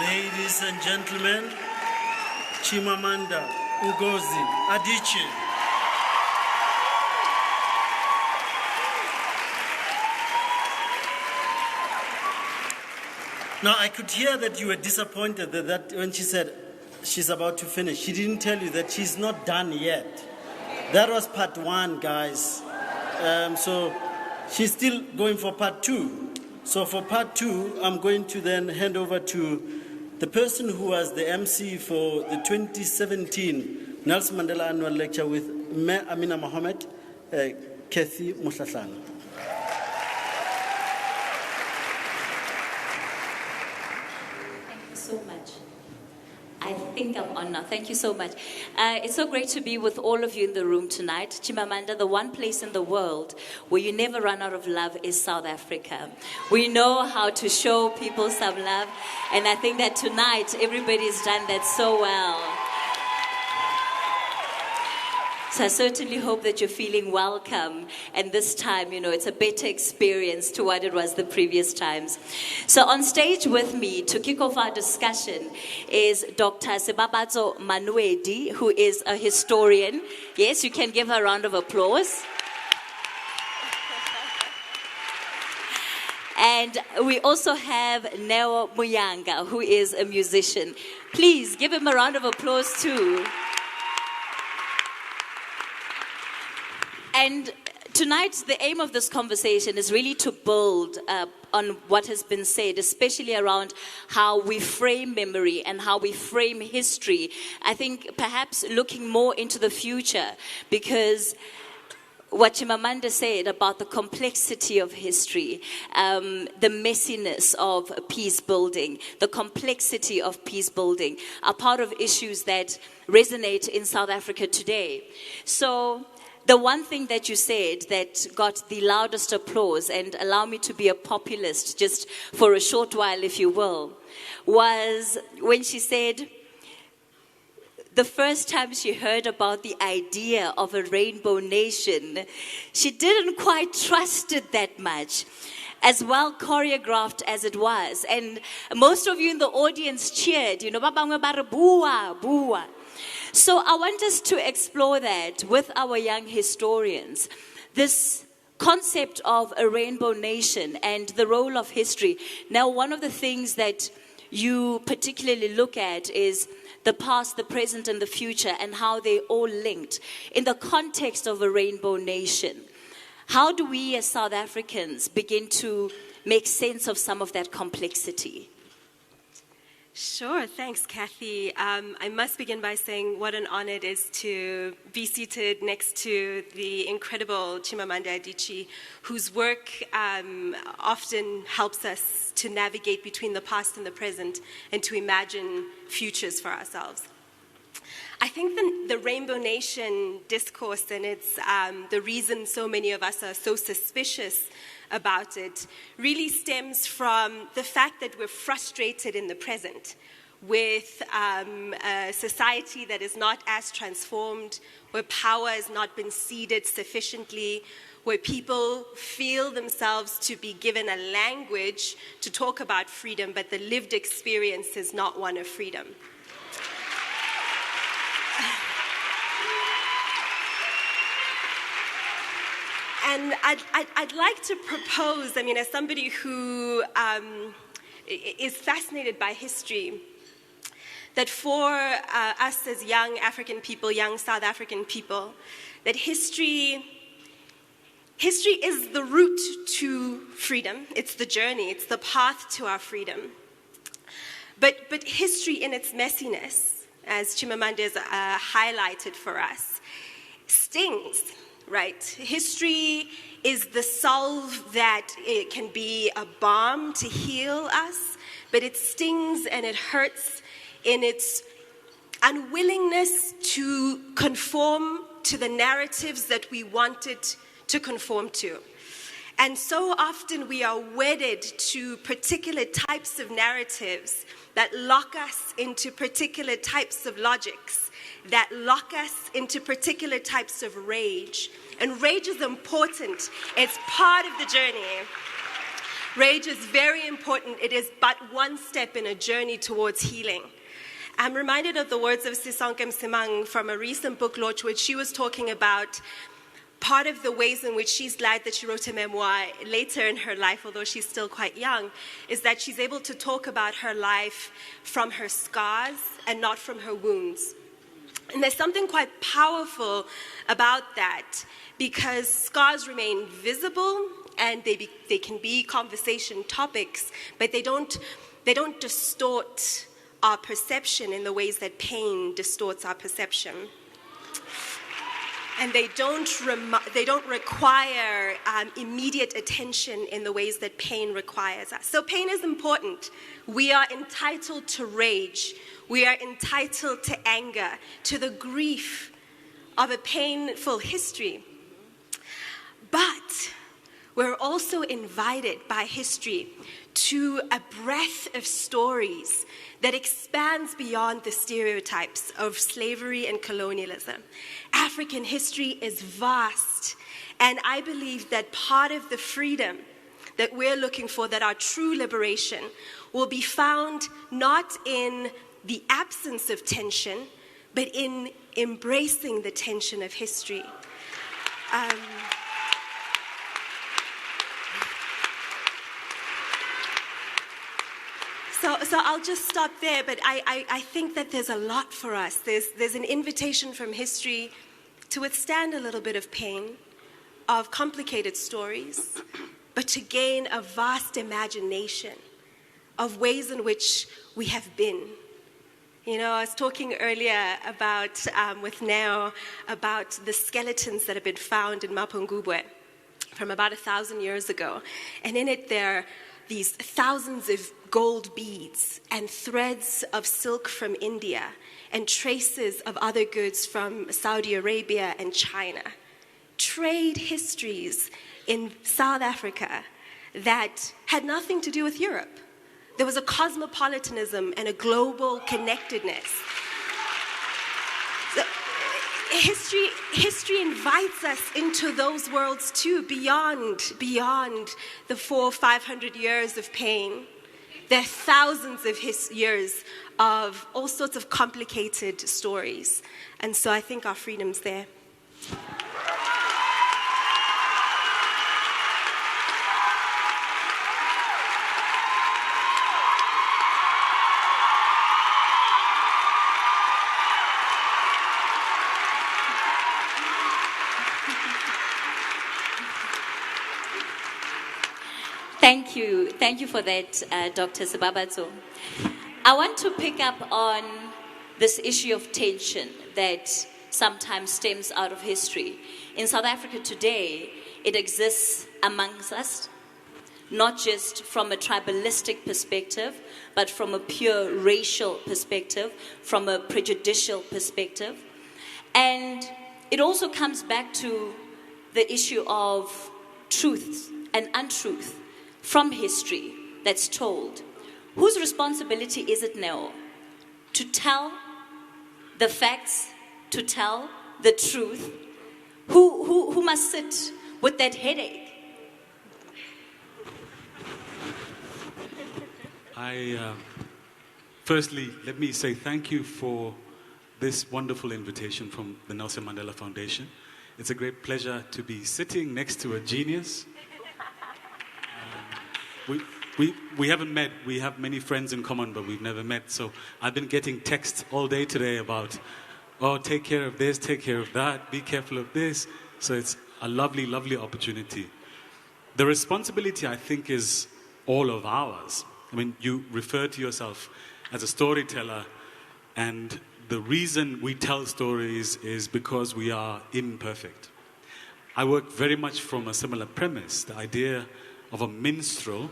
Ladies and gentlemen, Chimamanda Ngozi Adichie. Now, I could hear that you were disappointed that when she said she's about to finish, she didn't tell you that she's not done yet. That was part 1, guys. So she's still going for part 2. So for part 2, I'm going to then hand over to the person who was the MC for the 2017 Nelson Mandela Annual Lecture with Amina Mohammed, Kathy Muhlahlana. Thank you so much. I think I'm on now. Thank you so much. It's so great to be with all of you in the room tonight. Chimamanda, the one place in the world where you never run out of love is South Africa. We know how to show people some love, and I think that tonight everybody's done that so well. So I certainly hope that you're feeling welcome, and this time, it's a better experience to what it was the previous times. So on stage with me to kick off our discussion is Dr. Sebabatso Manuedi, who is a historian. Yes, you can give her a round of applause. And we also have Neo Muyanga, who is a musician. Please give him a round of applause too. And tonight, the aim of this conversation is really to build on what has been said, especially around how we frame memory and how we frame history. I think perhaps looking more into the future, because what Chimamanda said about the complexity of history, the messiness of peace building, the complexity of peace building are part of issues that resonate in South Africa today. So the one thing that you said that got the loudest applause, and allow me to be a populist just for a short while, if you will, was when she said the first time she heard about the idea of a rainbow nation, she didn't quite trust it that much. as well choreographed as it was. And most of you in the audience cheered, you know, ba bangwe ba re bua, bua. So I want us to explore that with our young historians. This concept of a rainbow nation and the role of history. Now, one of the things that you particularly look at is the past, the present, and the future, and how they all linked in the context of a rainbow nation. How do we as South Africans begin to make sense of some of that complexity? Sure, thanks, Kathy. I must begin by saying what an honor it is to be seated next to the incredible Chimamanda Adichie, whose work often helps us to navigate between the past and the present and to imagine futures for ourselves. I think the Rainbow Nation discourse, and it's the reason so many of us are so suspicious about it, really stems from the fact that we're frustrated in the present with a society that is not as transformed, where power has not been ceded sufficiently, where people feel themselves to be given a language to talk about freedom, but the lived experience is not one of freedom. And I'd like to propose, I mean, as somebody who is fascinated by history, that for us as young African people, young South African people, that history is the route to freedom. It's the journey. It's the path to our freedom. But history in its messiness, as Chimamanda has highlighted for us, stings. Right? History is the salve that it can be a balm to heal us, but it stings and it hurts in its unwillingness to conform to the narratives that we want it to conform to. And so often we are wedded to particular types of narratives that lock us into particular types of logics, that lock us into particular types of rage. And rage is important. It's part of the journey. Rage is very important. It is but one step in a journey towards healing. I'm reminded of the words of Sisonke Msimang from a recent book launch, which she was talking about part of the ways in which she's glad that she wrote a memoir later in her life, although she's still quite young, is that she's able to talk about her life from her scars and not from her wounds. And there's something quite powerful about that, because scars remain visible and they can be conversation topics, but they don't distort our perception in the ways that pain distorts our perception. And they don't require immediate attention in the ways that pain requires us. So pain is important. We are entitled to rage. We are entitled to anger, to the grief of a painful history. But we're also invited by history to a breadth of stories that expands beyond the stereotypes of slavery and colonialism. African history is vast, and I believe that part of the freedom that we're looking for, that our true liberation, will be found not in the absence of tension, but in embracing the tension of history. So I'll just stop there, but I think that there's a lot for us. There's an invitation from history to withstand a little bit of pain, of complicated stories, but to gain a vast imagination of ways in which we have been. You know, I was talking earlier about, with Neo, about the skeletons that have been found in Mapungubwe from about 1,000 years ago. And in it there are these thousands of gold beads and threads of silk from India and traces of other goods from Saudi Arabia and China. Trade histories in South Africa that had nothing to do with Europe. There was a cosmopolitanism and a global connectedness. history invites us into those worlds too, beyond the 400 or 500 years of pain. There are thousands of years of all sorts of complicated stories. And so I think our freedom's there. Thank you for that, Dr. Sibabatso. I want to pick up on this issue of tension that sometimes stems out of history. In South Africa today, it exists amongst us, not just from a tribalistic perspective, but from a pure racial perspective, from a prejudicial perspective. And it also comes back to the issue of truth and untruth from history that's told. Whose responsibility is it now to tell the facts, to tell the truth? Who must sit with that headache? Firstly, let me say thank you for this wonderful invitation from the Nelson Mandela Foundation. It's a great pleasure to be sitting next to a genius. We haven't met. We have many friends in common, but we've never met. So I've been getting texts all day today about, oh, take care of this, take care of that, be careful of this. So it's a lovely, lovely opportunity. The responsibility, I think, is all of ours. I mean, you refer to yourself as a storyteller, and the reason we tell stories is because we are imperfect. I work very much from a similar premise, the idea of a minstrel.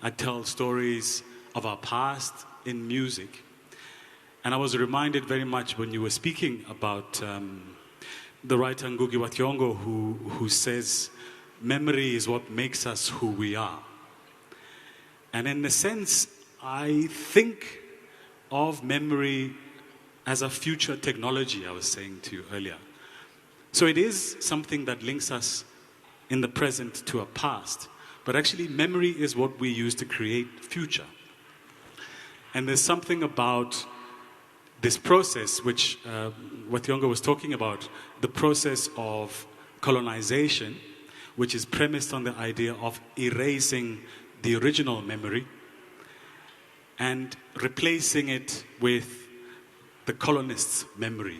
I tell stories of our past in music. And I was reminded very much when you were speaking about the writer Ngugi wa Thiong'o who says, memory is what makes us who we are. And in a sense, I think of memory as a future technology, I was saying to you earlier. So it is something that links us in the present to a past. But actually, memory is what we use to create future. And there's something about this process, which what Thiong'o was talking about, the process of colonization, which is premised on the idea of erasing the original memory and replacing it with the colonists' memory.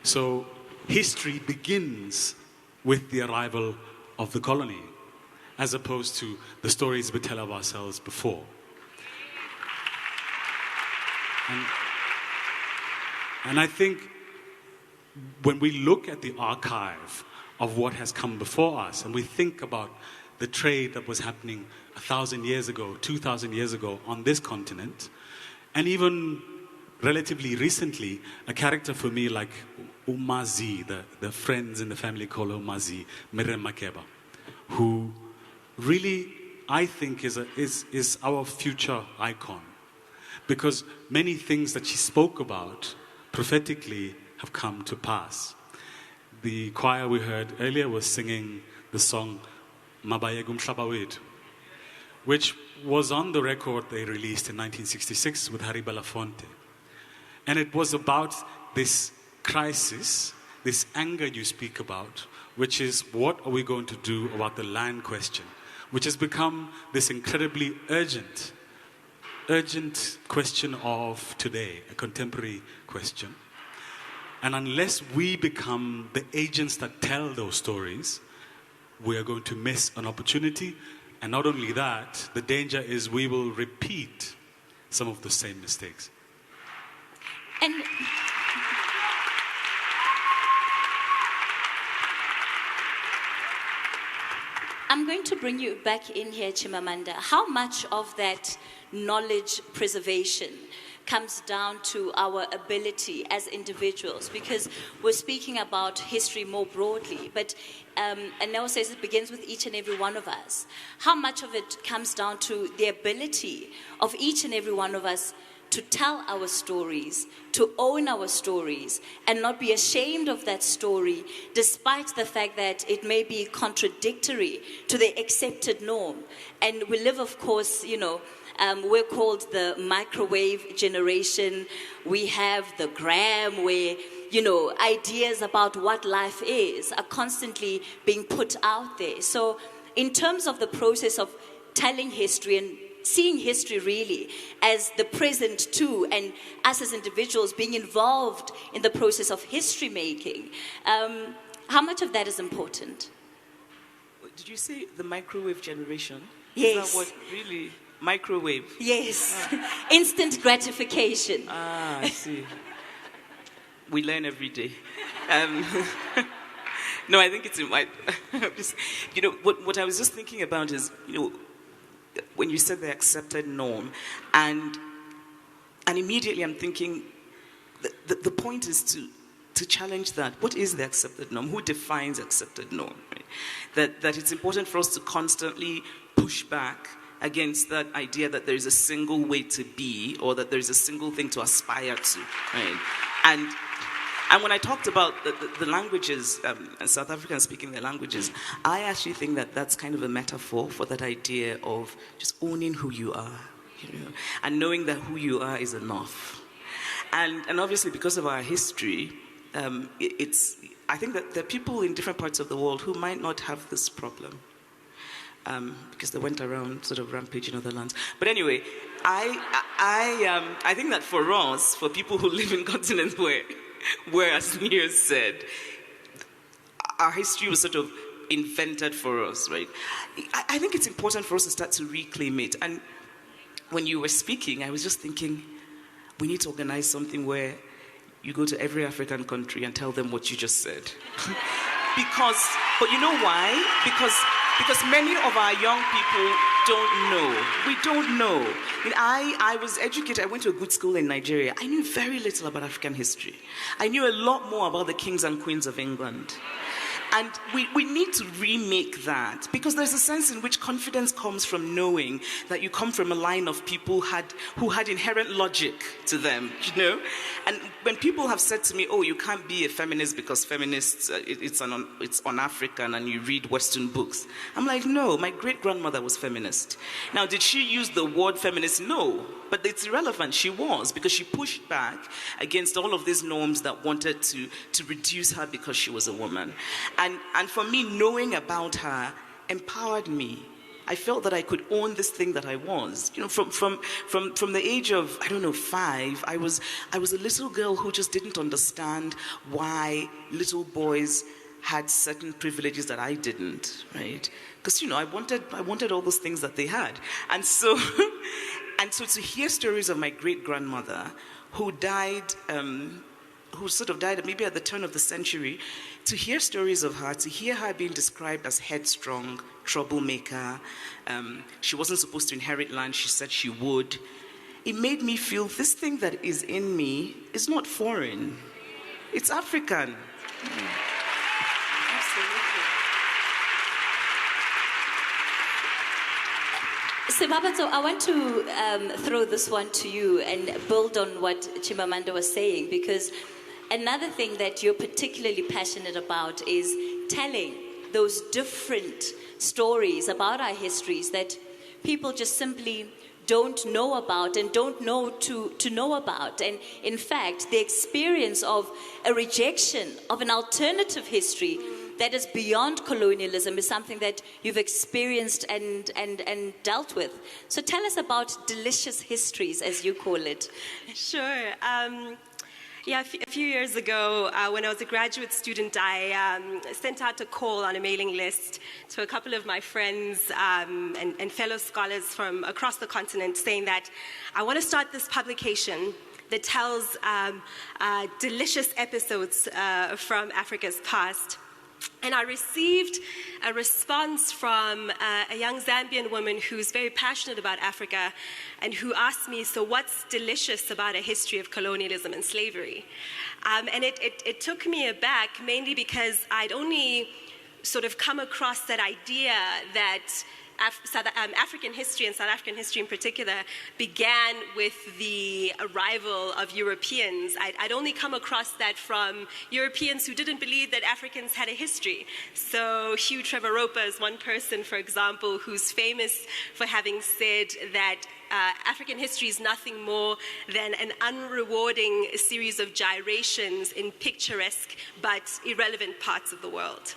So history begins with the arrival of the colony, as opposed to the stories we tell of ourselves before. And I think when we look at the archive of what has come before us, and we think about the trade that was happening 1,000 years ago, 2,000 years ago on this continent, and even relatively recently, a character for me like Umazi, the friends in the family call Umazi, Miriam Makeba, who really, I think, is our future icon. Because many things that she spoke about prophetically have come to pass. The choir we heard earlier was singing the song Mabayegu Mhlaba Wethu, which was on the record they released in 1966 with Harry Belafonte. And it was about this crisis, this anger you speak about, which is what are we going to do about the land question, which has become this incredibly urgent question of today, a contemporary question. And unless we become the agents that tell those stories, we are going to miss an opportunity. And not only that, the danger is we will repeat some of the same mistakes. And I'm going to bring you back in here, Chimamanda. How much of that knowledge preservation comes down to our ability as individuals? Because we're speaking about history more broadly, but Anel says it begins with each and every one of us. How much of it comes down to the ability of each and every one of us to tell our stories, to own our stories, and not be ashamed of that story, despite the fact that it may be contradictory to the accepted norm. And we live, of course, we're called the microwave generation. We have the gram where, ideas about what life is are constantly being put out there. So in terms of the process of telling history and seeing history really as the present too, and us as individuals being involved in the process of history making, how much of that is important? Did you say the microwave generation? Yes. Is that what really... Microwave? Yes. Instant gratification. I see. We learn every day. No, I think it's in my... what I was just thinking about is, when you said the accepted norm, and immediately I'm thinking, the point is to challenge that. What is the accepted norm? Who defines accepted norm? Right? That it's important for us to constantly push back against that idea that there is a single way to be, or that there is a single thing to aspire to, right? And when I talked about the languages, and South Africans speaking their languages, I actually think that that's kind of a metaphor for that idea of just owning who you are, and knowing that who you are is enough. And obviously, because of our history, I think that there are people in different parts of the world who might not have this problem. Because they went around sort of rampaging other lands. But anyway, I think that for us, for people who live in continents where, as Nia said, our history was sort of invented for us, right? I think it's important for us to start to reclaim it. And when you were speaking, I was just thinking, we need to organize something where you go to every African country and tell them what you just said. But you know why? Because many of our young people don't know. We don't know. I was educated. I went to a good school in Nigeria. I knew very little about African history. I knew a lot more about the kings and queens of England. And we need to remake that, because there's a sense in which confidence comes from knowing that you come from a line of people who had inherent logic to them, And when people have said to me, oh, you can't be a feminist because feminists, it's un-African and you read Western books. I'm like, no, my great-grandmother was feminist. Now, did she use the word feminist? No, but it's irrelevant. She was, because she pushed back against all of these norms that wanted to reduce her because she was a woman. And for me, knowing about her empowered me. I felt that I could own this thing that I was. From the age of, 5, I was a little girl who just didn't understand why little boys had certain privileges that I didn't, right? Because, I wanted all those things that they had. And so to hear stories of my great-grandmother who died, who sort of died maybe at the turn of the century, to hear stories of her, to hear her being described as headstrong, troublemaker, she wasn't supposed to inherit land, she said she would, it made me feel this thing that is in me is not foreign, it's African. Sibabato, I want to throw this one to you and build on what Chimamanda was saying, because another thing that you're particularly passionate about is telling those different stories about our histories that people just simply don't know about and don't know to know about. And in fact, the experience of a rejection of an alternative history that is beyond colonialism is something that you've experienced and dealt with. So tell us about delicious histories, as you call it. Sure. A few years ago, when I was a graduate student, I sent out a call on a mailing list to a couple of my friends and fellow scholars from across the continent, saying that I want to start this publication that tells delicious episodes from Africa's past. And I received a response from a young Zambian woman who's very passionate about Africa and who asked me, so what's delicious about a history of colonialism and slavery? And it took me aback, mainly because I'd only sort of come across that idea that African history and South African history in particular began with the arrival of Europeans. I'd only come across that from Europeans who didn't believe that Africans had a history. So Hugh Trevor Roper is one person, for example, who's famous for having said that African history is nothing more than an unrewarding series of gyrations in picturesque but irrelevant parts of the world.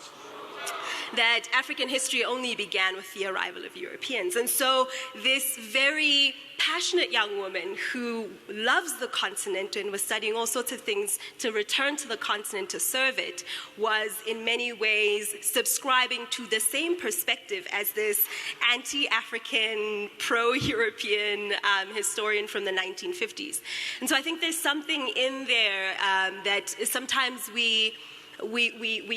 That African history only began with the arrival of Europeans. And so this very passionate young woman who loves the continent and was studying all sorts of things to return to the continent to serve it was in many ways subscribing to the same perspective as this anti-African, pro-European historian from the 1950s. And so I think there's something in there that sometimes we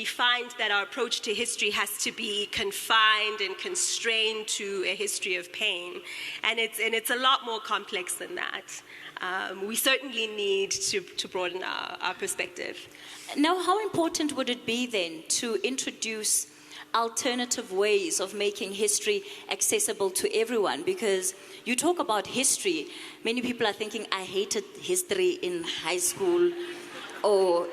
find that our approach to history has to be confined and constrained to a history of pain. And it's a lot more complex than that. We certainly need to broaden our perspective. Now, how important would it be then to introduce alternative ways of making history accessible to everyone? Because you talk about history, many people are thinking, I hated history in high school, or,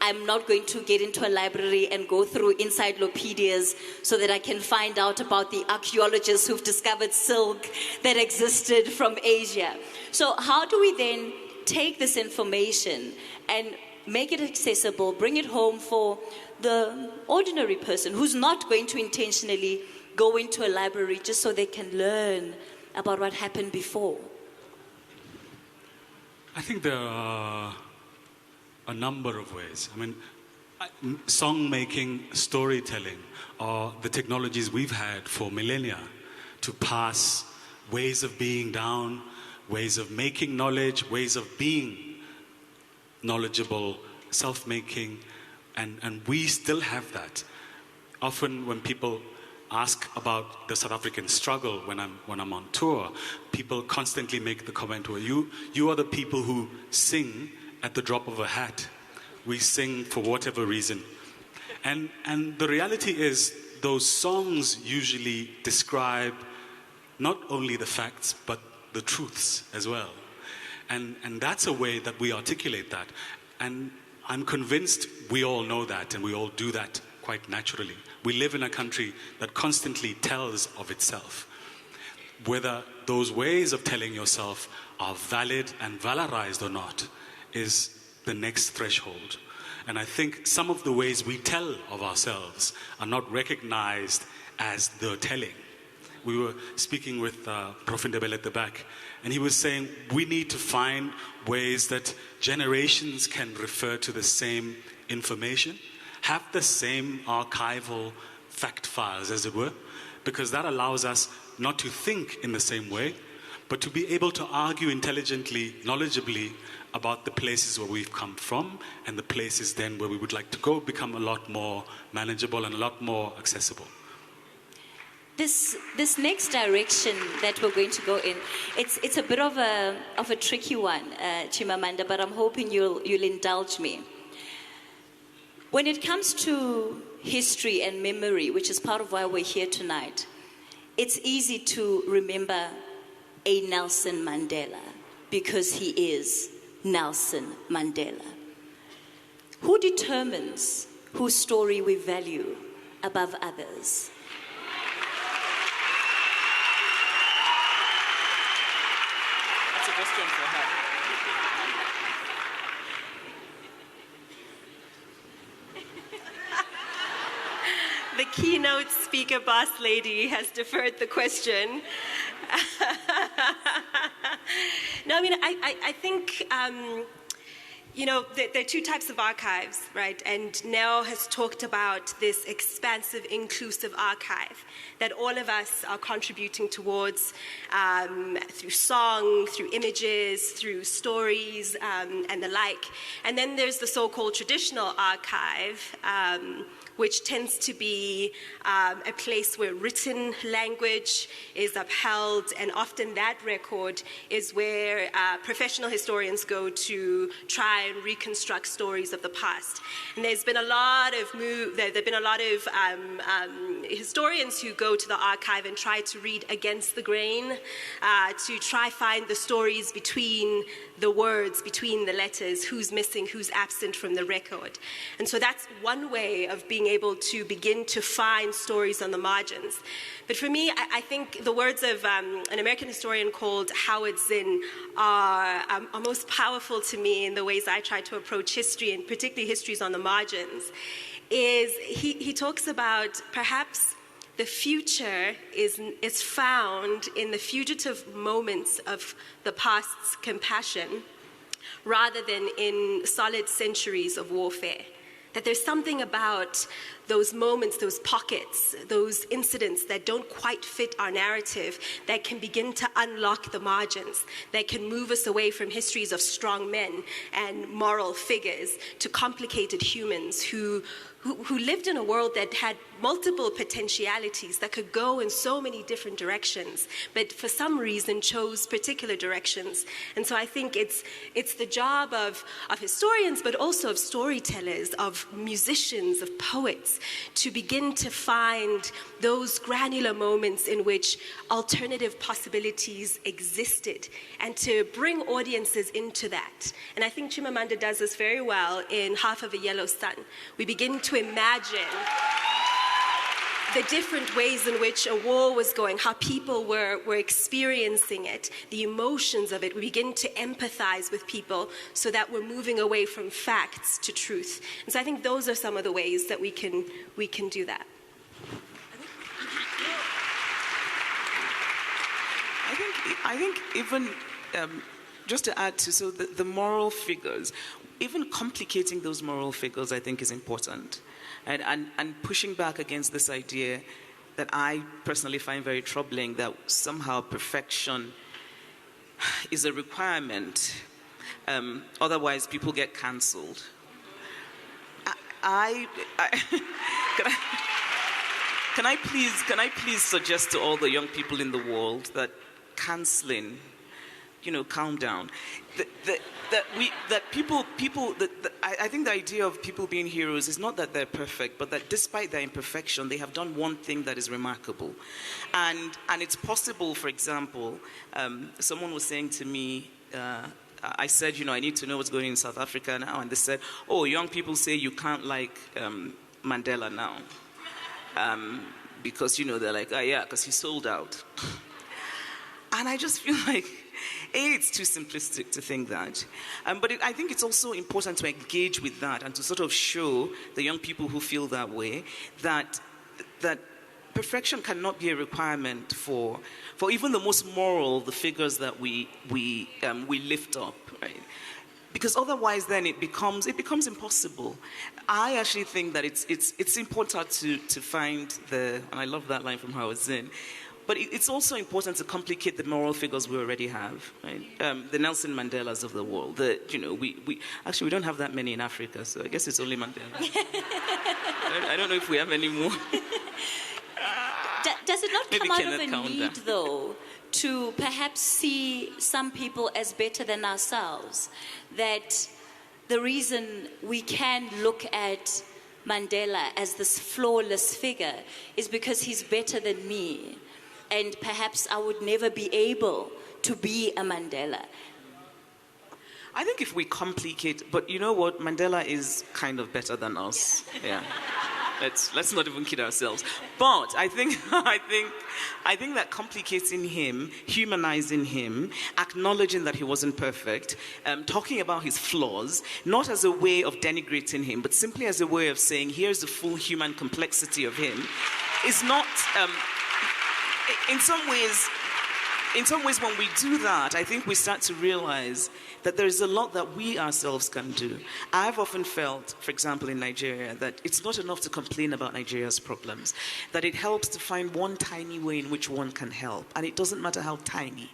I'm not going to get into a library and go through encyclopedias so that I can find out about the archaeologists who've discovered silk that existed from Asia. So how do we then take this information and make it accessible, bring it home for the ordinary person who's not going to intentionally go into a library just so they can learn about what happened before? I think there are a number of ways. I mean, song making, storytelling, are the technologies we've had for millennia to pass ways of being down, ways of making knowledge, ways of being knowledgeable, self-making, and we still have that. Often when people ask about the South African struggle when I'm on tour, people constantly make the comment, well, you are the people who sing at the drop of a hat. We sing for whatever reason. And the reality is those songs usually describe not only the facts, but the truths as well. And that's a way that we articulate that. And I'm convinced we all know that and we all do that quite naturally. We live in a country that constantly tells of itself. Whether those ways of telling yourself are valid and valorized or not is the next threshold. And I think some of the ways we tell of ourselves are not recognized as the telling. We were speaking with Prof. Ndebele at the back, and he was saying we need to find ways that generations can refer to the same information, have the same archival fact files, as it were, because that allows us not to think in the same way, but to be able to argue intelligently, knowledgeably about the places where we've come from and the places then where we would like to go become a lot more manageable and a lot more accessible. This next direction that we're going to go in, it's a bit of a tricky one, Chimamanda, but I'm hoping you'll indulge me. When it comes to history and memory, which is part of why we're here tonight, it's easy to remember a Nelson Mandela because he is Nelson Mandela. Who determines whose story we value above others? That's a question for her. The keynote speaker boss lady has deferred the question. No, I mean, I think, there are two types of archives, right? And Nell has talked about this expansive, inclusive archive that all of us are contributing towards through song, through images, through stories, and the like. And then there's the so-called traditional archive, which tends to be a place where written language is upheld, and often that record is where professional historians go to try and reconstruct stories of the past. And there's been a lot of there've been a lot of historians who go to the archive and try to read against the grain, to try find the stories between the words, between the letters, who's missing, who's absent from the record. And so that's one way of being able to begin to find stories on the margins. But for me, I think the words of an American historian called Howard Zinn are most powerful to me in the ways I try to approach history, and particularly histories on the margins. He talks about perhaps the future is found in the fugitive moments of the past's compassion rather than in solid centuries of warfare. That there's something about those moments, those pockets, those incidents that don't quite fit our narrative that can begin to unlock the margins, that can move us away from histories of strong men and moral figures to complicated humans who lived in a world that had multiple potentialities, that could go in so many different directions, but for some reason chose particular directions. And so I think it's the job of historians, but also of storytellers, of musicians, of poets, to begin to find those granular moments in which alternative possibilities existed, and to bring audiences into that. And I think Chimamanda does this very well in Half of a Yellow Sun. We begin to imagine the different ways in which a war was going, how people were experiencing it, the emotions of it. We begin to empathize with people so that we're moving away from facts to truth. And so I think those are some of the ways that we can do that. I think even just to add to, so the moral figures, even complicating those moral figures, I think is important. And pushing back against this idea that I personally find very troubling, that somehow perfection is a requirement. Otherwise, people get cancelled. Can I please suggest to all the young people in the world that cancelling, calm down. I think the idea of people being heroes is not that they're perfect, but that despite their imperfection, they have done one thing that is remarkable. And it's possible, for example, someone was saying to me, I said, I need to know what's going on in South Africa now. And they said, oh, young people say you can't like Mandela now. Because, they're like, oh, yeah, because he sold out. And I just feel like, it's too simplistic to think that. But I think it's also important to engage with that and to sort of show the young people who feel that way that perfection cannot be a requirement for even the most moral, the figures that we lift up, right? Because otherwise, then it becomes impossible. I actually think that it's important to find and I love that line from Howard Zinn. But it's also important to complicate the moral figures we already have, right? The Nelson Mandelas of the world. We actually don't have that many in Africa, so I guess it's only Mandela. I don't know if we have any more. Does it not come out of a need, though, to perhaps see some people as better than ourselves? That the reason we can look at Mandela as this flawless figure is because he's better than me. And perhaps I would never be able to be a Mandela. I think if we complicate, but you know what? Mandela is kind of better than us. Yeah. Let's not even kid ourselves. But I think that complicating him, humanizing him, acknowledging that he wasn't perfect, talking about his flaws, not as a way of denigrating him, but simply as a way of saying, here's the full human complexity of him, is not. In some ways, when we do that, I think we start to realize that there is a lot that we ourselves can do. I've often felt, for example, in Nigeria, that it's not enough to complain about Nigeria's problems, that it helps to find one tiny way in which one can help, and it doesn't matter how tiny.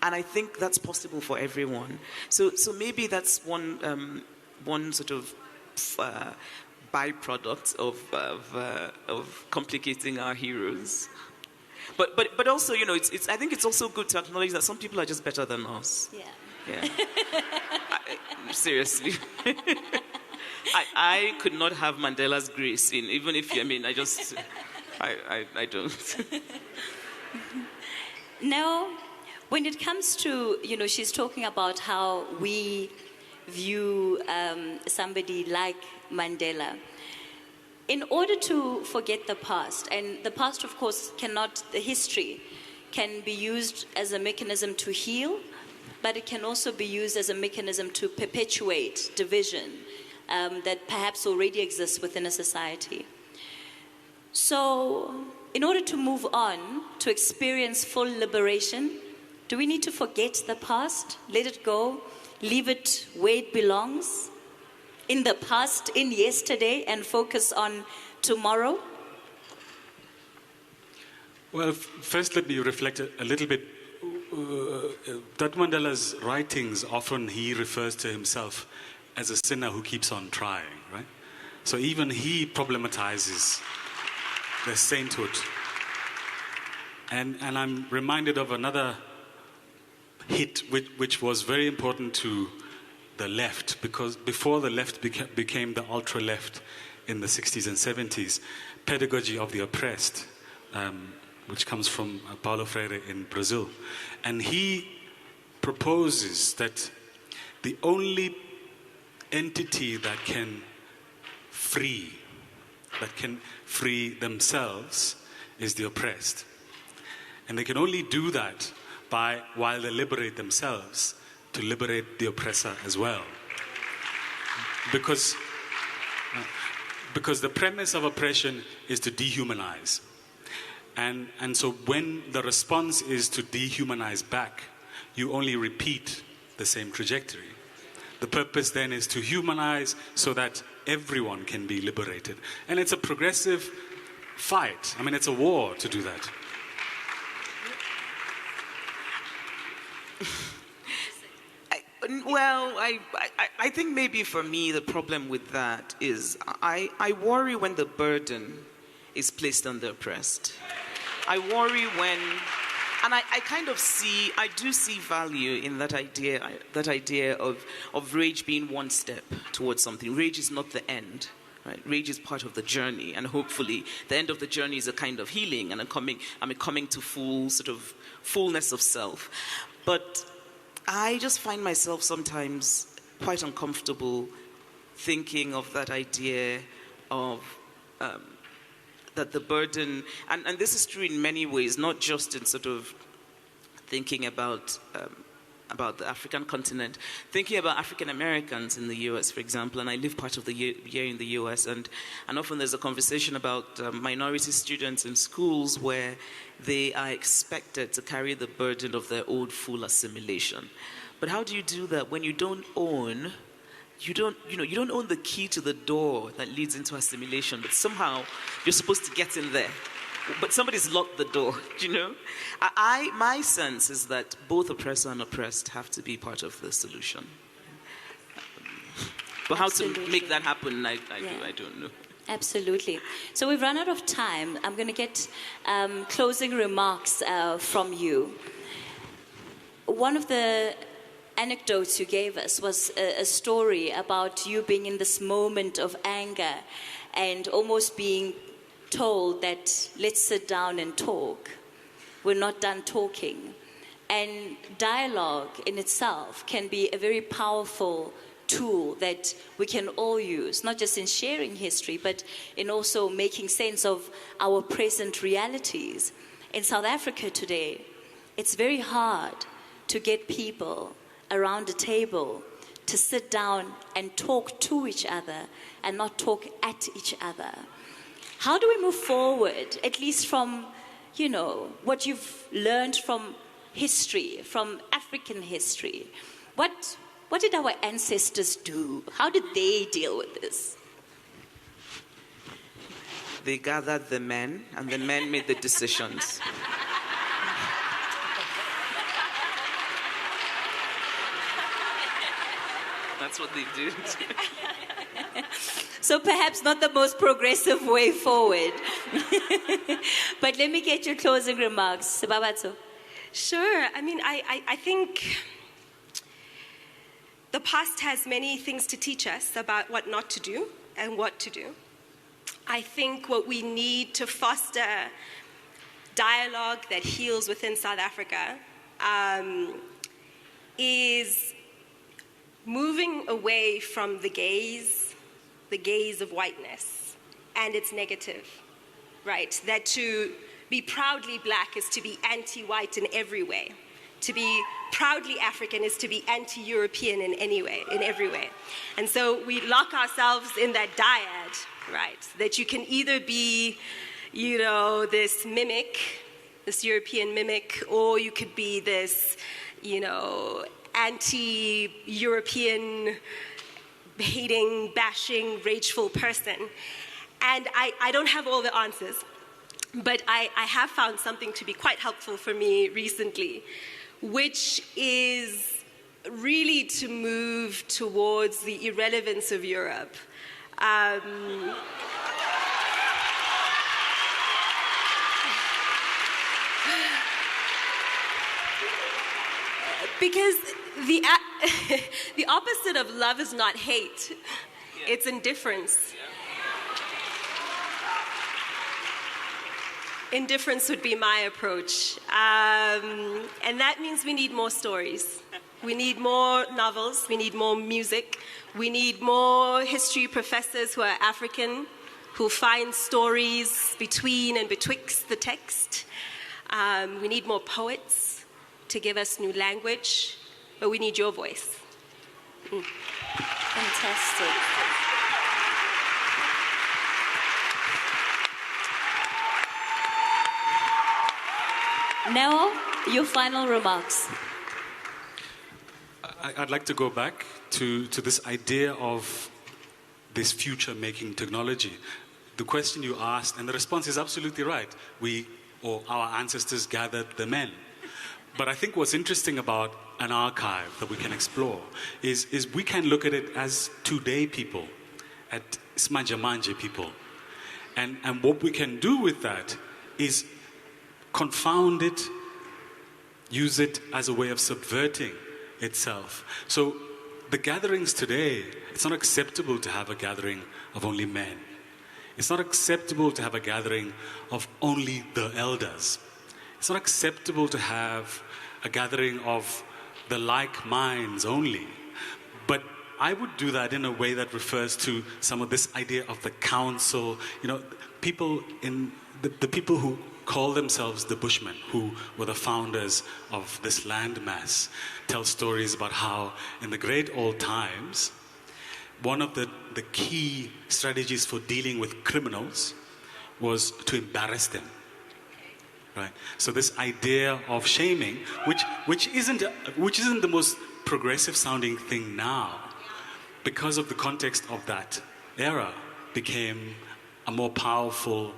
And I think that's possible for everyone. So maybe that's one sort of byproduct of complicating our heroes. But also, I think it's also good to acknowledge that some people are just better than us. Yeah. Yeah. seriously. I could not have Mandela's grace in, even if, I mean, I don't. Now, when it comes to, she's talking about how we view somebody like Mandela. In order to forget the past, and the past, of course, the history can be used as a mechanism to heal, but it can also be used as a mechanism to perpetuate division that perhaps already exists within a society. So, in order to move on, to experience full liberation, do we need to forget the past, let it go, leave it where it belongs, in the past, in yesterday, and focus on tomorrow? Well, first let me reflect a little bit. That Mandela's writings, often he refers to himself as a sinner who keeps on trying, right? So even he problematizes the sainthood. And I'm reminded of another hit which was very important to the left, because before the left became the ultra-left in the 60s and 70s, Pedagogy of the Oppressed, which comes from Paulo Freire in Brazil. And he proposes that the only entity that can free themselves is the oppressed. And they can only do that while they liberate themselves, to liberate the oppressor as well. Because the premise of oppression is to dehumanize. And so when the response is to dehumanize back, you only repeat the same trajectory. The purpose then is to humanize so that everyone can be liberated. And it's a progressive fight. I mean, it's a war to do that. I think maybe for me the problem with that is I worry when the burden is placed on the oppressed. I worry when, and I do see value in that idea of rage being one step towards something. Rage is not the end. Right? Rage is part of the journey, and hopefully the end of the journey is a kind of healing and coming to fullness of self. But I just find myself sometimes quite uncomfortable thinking of that idea of that the burden, and this is true in many ways, not just in sort of thinking about the African continent, thinking about African Americans in the US, for example, and I live part of the year in the US, and often there's a conversation about minority students in schools where they are expected to carry the burden of their old full assimilation. But how do you do that when you don't own the key to the door that leads into assimilation, but somehow you're supposed to get in there, but somebody's locked the door, my sense is that both oppressor and oppressed have to be part of the solution. But how to make that happen, I don't know. Absolutely. So we've run out of time. I'm going to get closing remarks from you. One of the anecdotes you gave us was a story about you being in this moment of anger and almost being told that let's sit down and talk. We're not done talking. And dialogue in itself can be a very powerful tool that we can all use, not just in sharing history, but in also making sense of our present realities. In South Africa today, it's very hard to get people around a table to sit down and talk to each other and not talk at each other. How do we move forward, at least from, what you've learned from history, from African history? What did our ancestors do? How did they deal with this? They gathered the men, and the men made the decisions. That's what they did. So perhaps not the most progressive way forward. But let me get your closing remarks. Babatso. Sure. I mean, I think the past has many things to teach us about what not to do and what to do. I think what we need to foster dialogue that heals within South Africa is moving away from the gaze of whiteness and its negative, right? That to be proudly black is to be anti-white in every way. To be proudly African is to be anti-European in every way. And so we lock ourselves in that dyad, right? That you can either be, this mimic, this European mimic, or you could be this, anti-European, hating, bashing, rageful person. And I don't have all the answers, but I have found something to be quite helpful for me recently, which is really to move towards the irrelevance of Europe. Because the opposite of love is not hate, it's indifference. Indifference would be my approach. And that means we need more stories. We need more novels, we need more music, we need more history professors who are African, who find stories between and betwixt the text. We need more poets to give us new language, but we need your voice. Fantastic. Now, your final remarks. I'd like to go back to this idea of this future-making technology. The question you asked, and the response is absolutely right. Our ancestors gathered the men. But I think what's interesting about an archive that we can explore is we can look at it as today people, at Smanje people. And what we can do with that is confound it, use it as a way of subverting itself. So the gatherings today, it's not acceptable to have a gathering of only men. It's not acceptable to have a gathering of only the elders. It's not acceptable to have a gathering of the like minds only. But I would do that in a way that refers to some of this idea of the council. People the people who call themselves the Bushmen, who were the founders of this landmass, tell stories about how in the great old times, one of the key strategies for dealing with criminals was to embarrass them. Right. So this idea of shaming, which isn't the most progressive sounding thing now, because of the context of that era, became a more powerful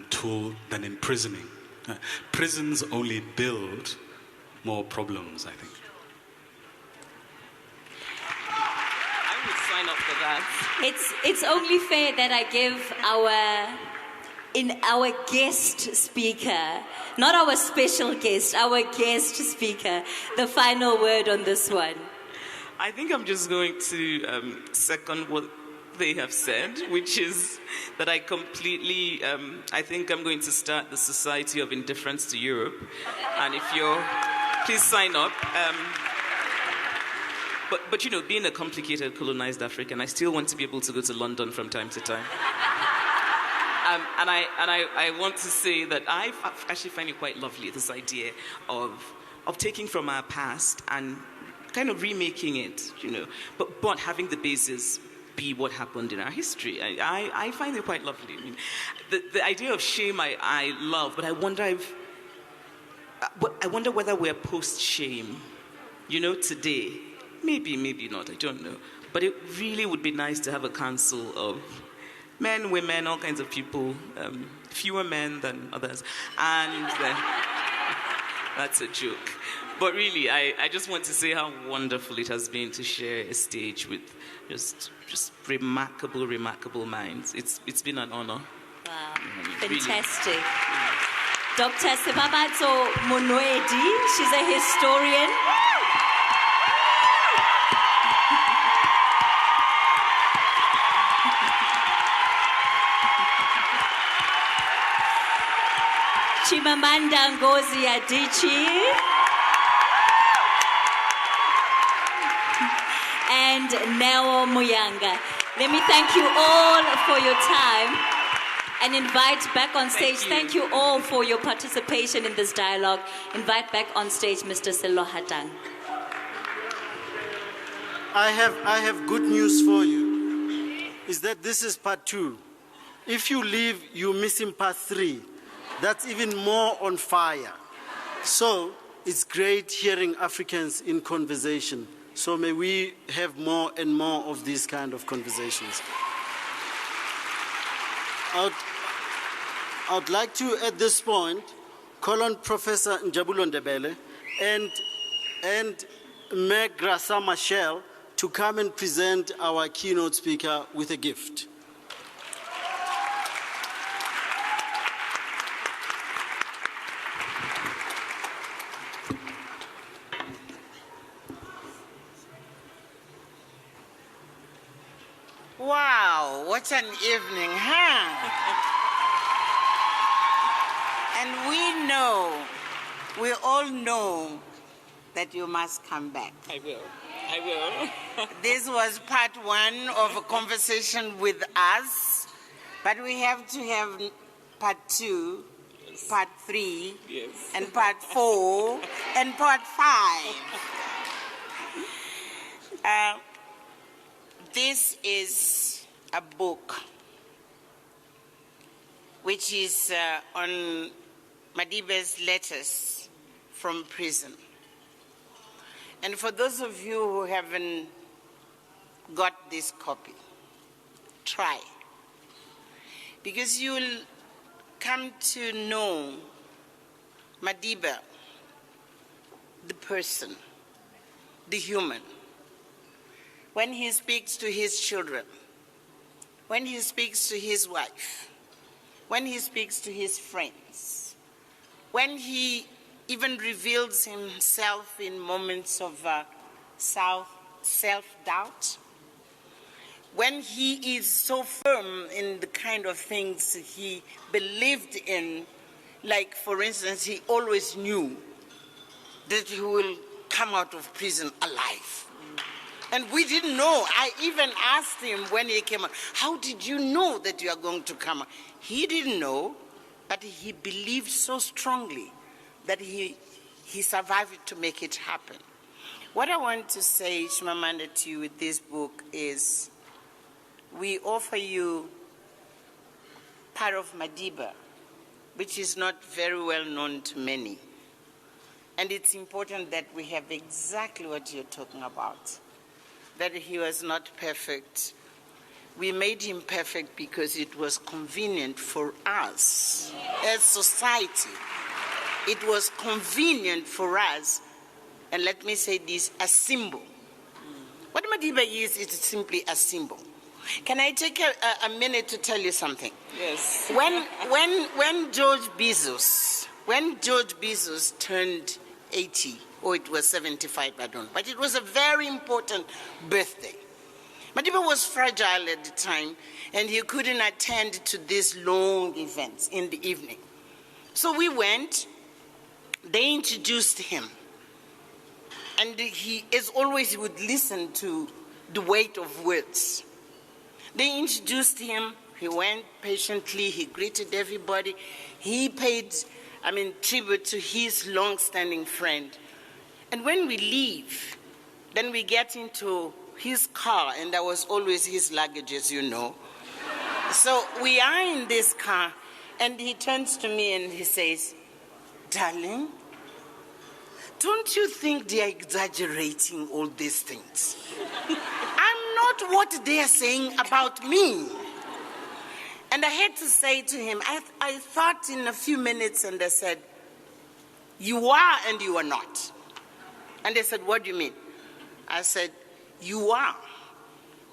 tool than imprisoning. Prisons only build more problems, I think. I would sign up for that. It's only fair that I give our guest speaker, not our special guest, our guest speaker, the final word on this one. I think I'm just going to second what they have said, which is that I completely, I think I'm going to start the Society of Indifference to Europe. And if please sign up. But being a complicated colonized African, I still want to be able to go to London from time to time. And I want to say that I actually find it quite lovely, this idea of taking from our past and kind of remaking it, but having the basis be what happened in our history. I find it quite lovely. I mean, the idea of shame I love, but I wonder whether we're post-shame, today. Maybe not, I don't know. But it really would be nice to have a council of men, women, all kinds of people, fewer men than others. And that's a joke. But really, I just want to say how wonderful it has been to share a stage with just remarkable minds. It's been an honor. Wow, fantastic. Really. Dr. Sebabatso Monwedi, she's a historian. Chimamanda Ngozi Adichie. And Neo Muyanga. Let me thank you all for your time and invite back on stage. Thank you all for your participation in this dialogue. Invite back on stage Mr. Sello Hatang. I have good news for you. Is that this is part 2. If you leave, you're missing part 3. That's even more on fire. So it's great hearing Africans in conversation. So may we have more and more of these kind of conversations. I'd like to, at this point, call on Professor Njabulo Ndebele and Meg Grasa Machel to come and present our keynote speaker with a gift. Wow, what an evening, huh? And we all know that you must come back. I will. This was part 1 of a conversation with us, but we have to have part 2, yes. Part 3, yes. And part 4, and part 5. This is a book which is on Madiba's letters from prison. And for those of you who haven't got this copy, try. Because you'll come to know Madiba, the person, the human. When he speaks to his children, when he speaks to his wife, when he speaks to his friends, when he even reveals himself in moments of self-doubt, when he is so firm in the kind of things he believed in, like, for instance, he always knew that he will come out of prison alive. And we didn't know. I even asked him when he came out, how did you know that you are going to come out? He didn't know, but he believed so strongly that he survived to make it happen. What I want to say, Chimamanda, to you with this book is we offer you part of Madiba, which is not very well known to many. And it's important that we have exactly what you're talking about. That he was not perfect. We made him perfect because it was convenient for us as society. It was convenient for us, and let me say this, a symbol. What Madiba is simply a symbol. Can I take a minute to tell you something? Yes. When George Bezos turned 80, or it was 75, I don't know. But it was a very important birthday. Madiba was fragile at the time, and he couldn't attend to these long events in the evening. So we went, they introduced him. And he, as always, he would listen to the weight of words. They introduced him, he went patiently, he greeted everybody. He paid, tribute to his long-standing friend. And when we leave, then we get into his car, and that was always his luggage, as you know. So we are in this car, and he turns to me and he says, darling, don't you think they are exaggerating all these things? I'm not what they are saying about me. And I had to say to him, I thought in a few minutes, and I said, you are and you are not. And they said, what do you mean? I said, you are.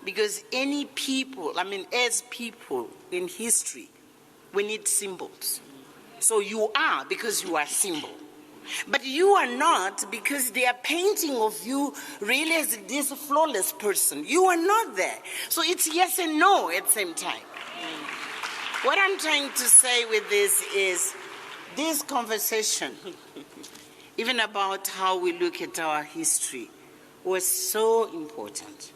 Because any people, as people in history, we need symbols. So you are because you are a symbol. But you are not because they are painting of you really as this flawless person. You are not there. So it's yes and no at the same time. What I'm trying to say with this is this conversation, even about how we look at our history, was so important.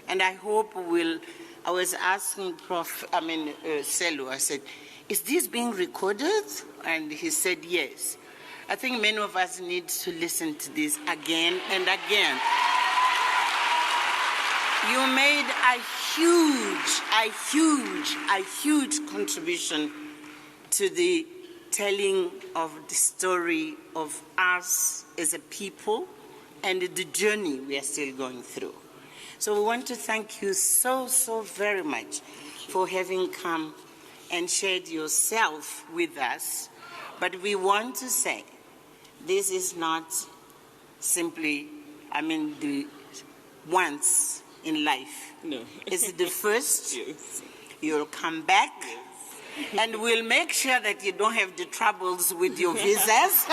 And I hope I was asking Selu, I said, is this being recorded? And he said, yes. I think many of us need to listen to this again and again. You made a huge contribution to the telling of the story of us as a people and the journey we are still going through. So we want to thank you so very much for having come and shared yourself with us. But we want to say this is not simply, the once in life. No. It's the first. Yes. You'll come back. Yes. And we'll make sure that you don't have the troubles with your visas.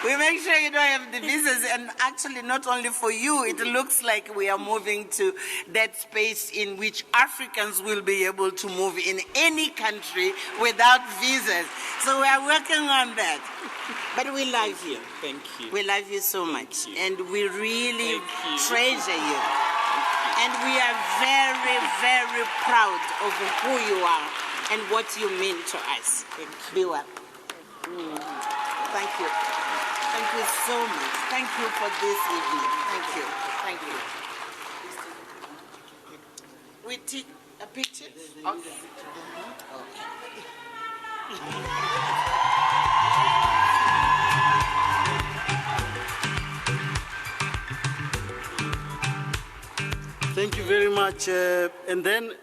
We make sure you don't have the visas, and actually not only for you, it looks like we are moving to that space in which Africans will be able to move in any country without visas. So we are working on that. But we love you. Thank you. We love you so much. And we really treasure you. And we are very, very proud of who you are and what you mean to us. Be well. Thank you. Thank you so much. Thank you for this evening. Thank you. Thank you. We take a picture? Okay. Thank you very much. And then,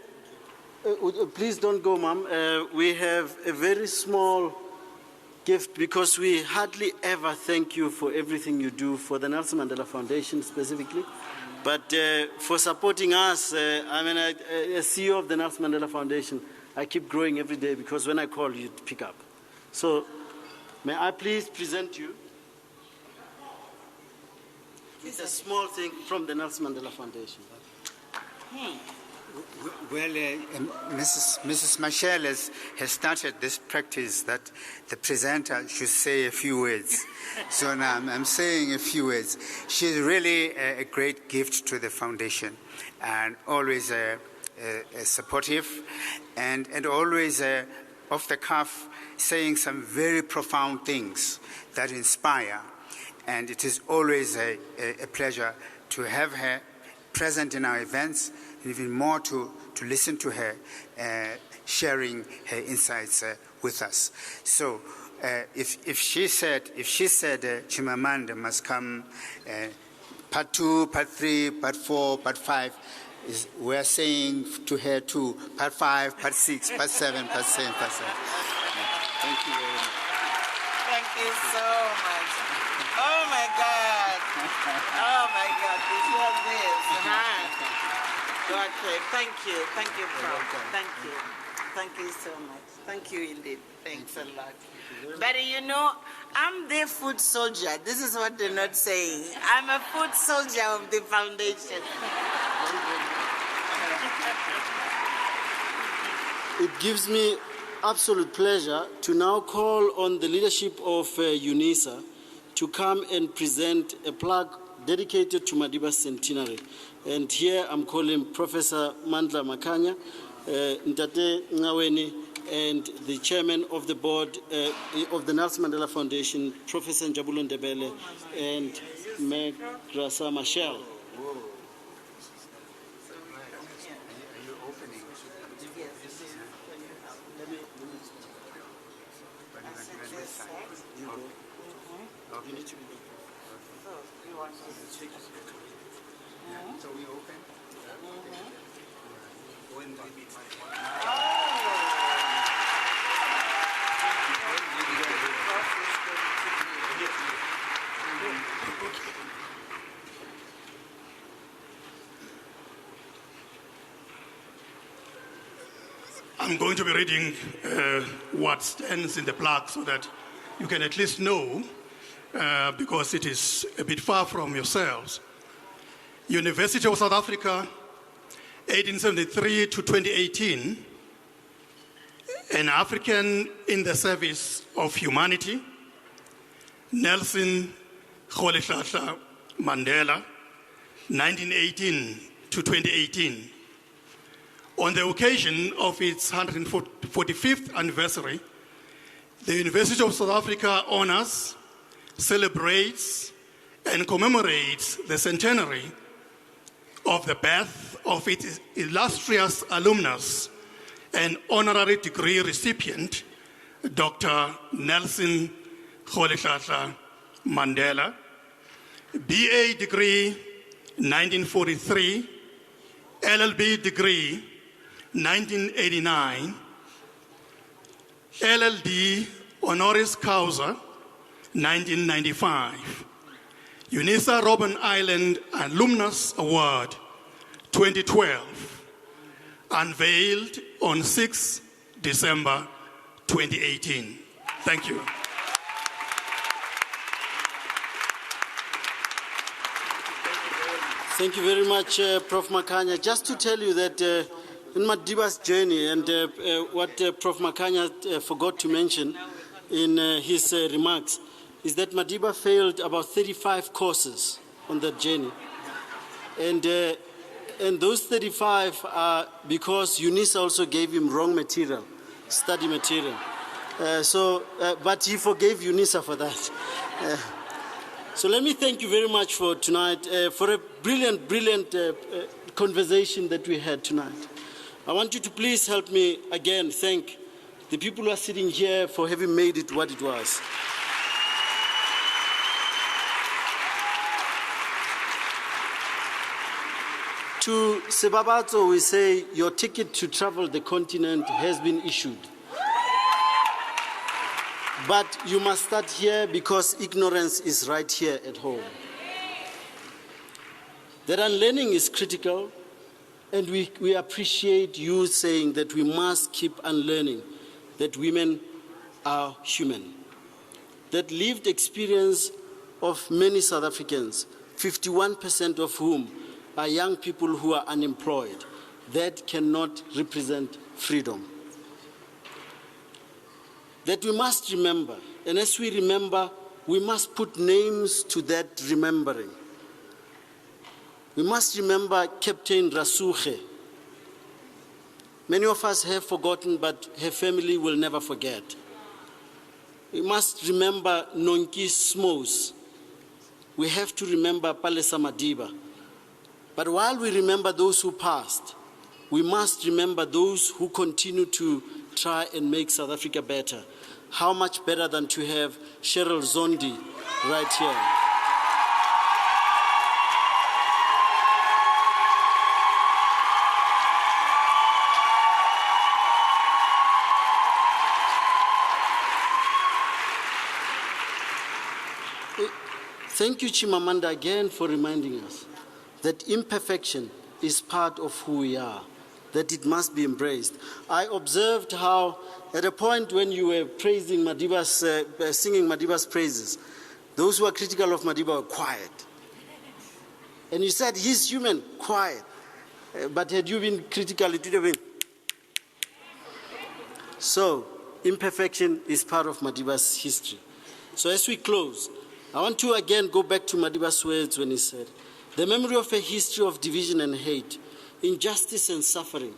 please don't go, Ma'am. We have a very small gift because we hardly ever thank you for everything you do for the Nelson Mandela Foundation specifically, but for supporting us. As CEO of the Nelson Mandela Foundation, I keep growing every day because when I call, you pick up. So may I please present you? It's a small thing from the Nelson Mandela Foundation. Well, Mrs. Machel has started this practice that the presenter should say a few words. So now I'm saying a few words. She's really a great gift to the foundation, and always supportive, and always off the cuff, saying some very profound things that inspire. And it is always a pleasure to have her present in our events, and even more to listen to her sharing her insights with us. So if she said Chimamanda must come part 2, part 3, part 4, part 5, we're saying to her too, part 5, part 6, part 7, part 7, part 7. Thank you very much. Thank you so much. Oh my God. Oh my God. Did you have this? Okay, thank you. Thank you, Prof. Thank you. Thank you so much. Thank you indeed. Thanks a lot. But I'm their foot soldier. This is what they're not saying. I'm a foot soldier of the foundation. It gives me absolute pleasure to now call on the leadership of UNISA to come and present a plaque dedicated to Madiba's centenary. And here I'm calling Professor Mandla Makanya, Ntate Ngaweni, and the chairman of the board of the Nelson Mandela Foundation, Professor Njabulo Ndebele, and Meg Grasa Machel. So we open. I'm going to be reading what stands in the plaque so that you can at least know, because it is a bit far from yourselves. University of South Africa, 1873 to 2018, an African in the service of humanity, Nelson Rolihlahla Mandela, 1918 to 2018. On the occasion of its 145th anniversary, the University of South Africa honors, celebrates, and commemorates the centenary of the birth of its illustrious alumnus and honorary degree recipient, Dr. Nelson Rolihlahla Mandela, BA degree 1943, LLB degree 1989, LLD honoris causa 1995, UNISA Robben Island Alumnus Award 2012, unveiled on 6 December 2018. Thank you. Thank you very much, Prof. Makanya. Just to tell you that in Madiba's journey, and what Prof. Makanya forgot to mention in his remarks, is that Madiba failed about 35 courses on that journey. And those 35 are because UNISA also gave him wrong material, study material. But he forgave UNISA for that. So let me thank you very much for tonight, for a brilliant conversation that we had tonight. I want you to please help me again thank the people who are sitting here for having made it what it was. To Sebabato, we say your ticket to travel the continent has been issued. But you must start here because ignorance is right here at home. That unlearning is critical, and we appreciate you saying that we must keep unlearning, that women are human. That lived experience of many South Africans, 51% of whom are young people who are unemployed, that cannot represent freedom. That we must remember, and as we remember, we must put names to that remembering. We must remember Captain Rasuche. Many of us have forgotten, but her family will never forget. We must remember Nonki Smos. We have to remember Palesa Madiba. But while we remember those who passed, we must remember those who continue to try and make South Africa better. How much better than to have Cheryl Zondi right here. Thank you, Chimamanda, again for reminding us that imperfection is part of who we are, that it must be embraced. I observed how, at a point when you were praising Madiba's, singing Madiba's praises, those who are critical of Madiba were quiet. And you said, he's human, quiet. But had you been critical, it would have been. So, imperfection is part of Madiba's history. So as we close, I want to again go back to Madiba's words when he said, the memory of a history of division and hate, injustice and suffering,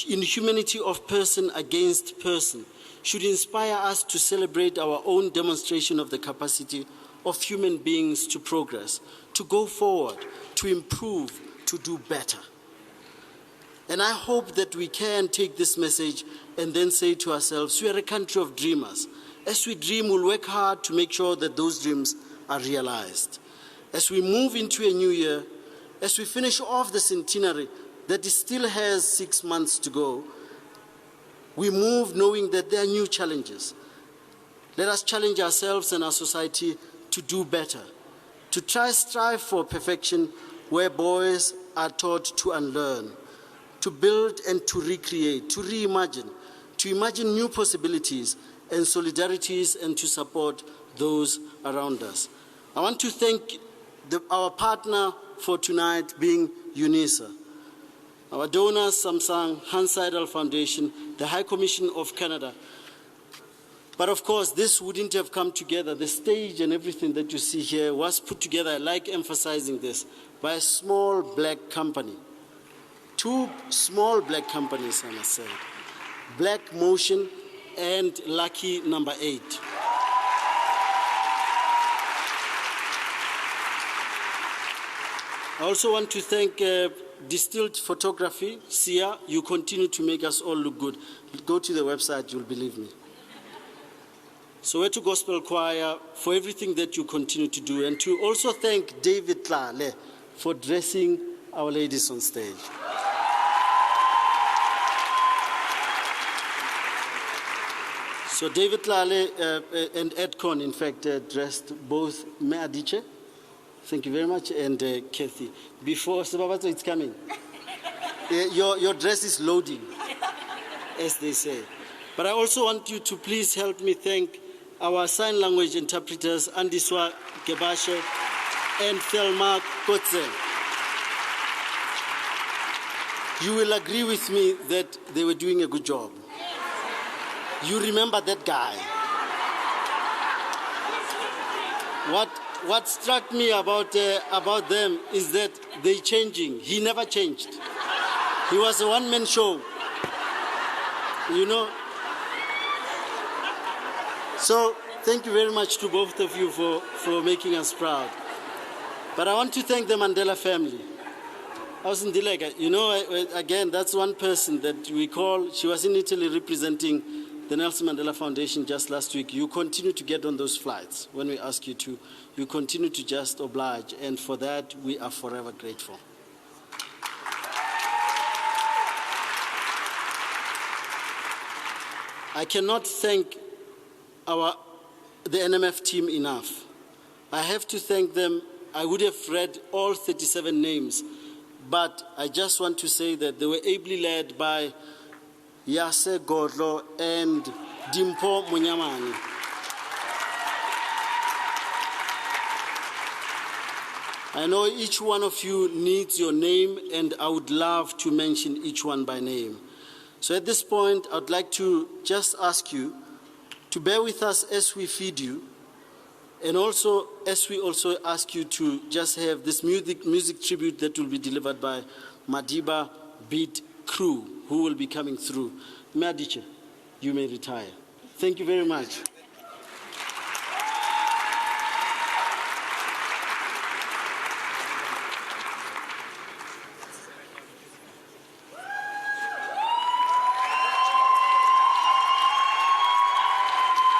inhumanity of person against person, should inspire us to celebrate our own demonstration of the capacity of human beings to progress, to go forward, to improve, to do better. And I hope that we can take this message and then say to ourselves, we are a country of dreamers. As we dream, we'll work hard to make sure that those dreams are realized. As we move into a new year, as we finish off the centenary that still has 6 months to go, we move knowing that there are new challenges. Let us challenge ourselves and our society to do better, to strive for perfection where boys are taught to unlearn, to build and to recreate, to reimagine, to imagine new possibilities and solidarities and to support those around us. I want to thank our partner for tonight being UNISA. our donors, Samsung, Hans Seidel Foundation, the High Commission of Canada. But of course, this wouldn't have come together. The stage and everything that you see here was put together, I like emphasizing this, by a small black company. 2 small black companies, I must say. Black Motion and Lucky Number 8. I also want to thank Distilled Photography. Sia, you continue to make us all look good. Go to the website, you'll believe me. Soweto Gospel Choir for everything that you continue to do, and to also thank David Tlale for dressing our ladies on stage. So David Tlale and Edcon, in fact, dressed both Me Adiche, thank you very much, and Kathy. Before Sababato, it's coming. Your dress is loading, as they say. But I also want you to please help me thank our sign language interpreters, Andiswa Gebashe and Thelma Kotze. You will agree with me that they were doing a good job. You remember that guy. What struck me about them is that they're changing. He never changed. He was a one-man show. You know? So thank you very much to both of you for making us proud. But I want to thank the Mandela family. I was in Dilega. You know, again, that's one person that we call, she was in Italy representing the Nelson Mandela Foundation just last week. You continue to get on those flights when we ask you to. You continue to just oblige, and for that, we are forever grateful. I cannot thank the NMF team enough. I have to thank them. I would have read all 37 names, but I just want to say that they were ably led by Yase Godlo and Dimpo Munyamani. I know each one of you needs your name, and I would love to mention each one by name. So at this point, I'd like to just ask you to bear with us as we feed you, and also as we also ask you to just have this music tribute that will be delivered by Madiba Beat Crew, who will be coming through. Madiche, you may retire. Thank you very much.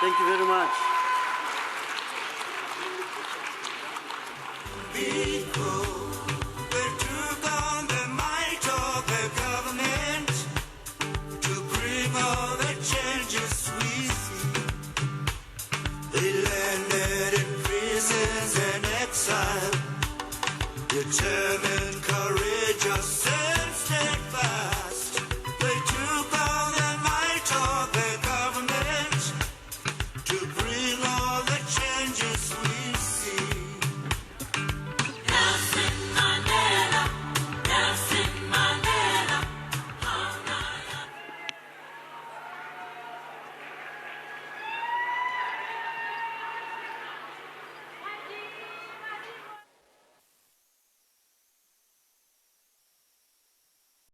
Thank you very much.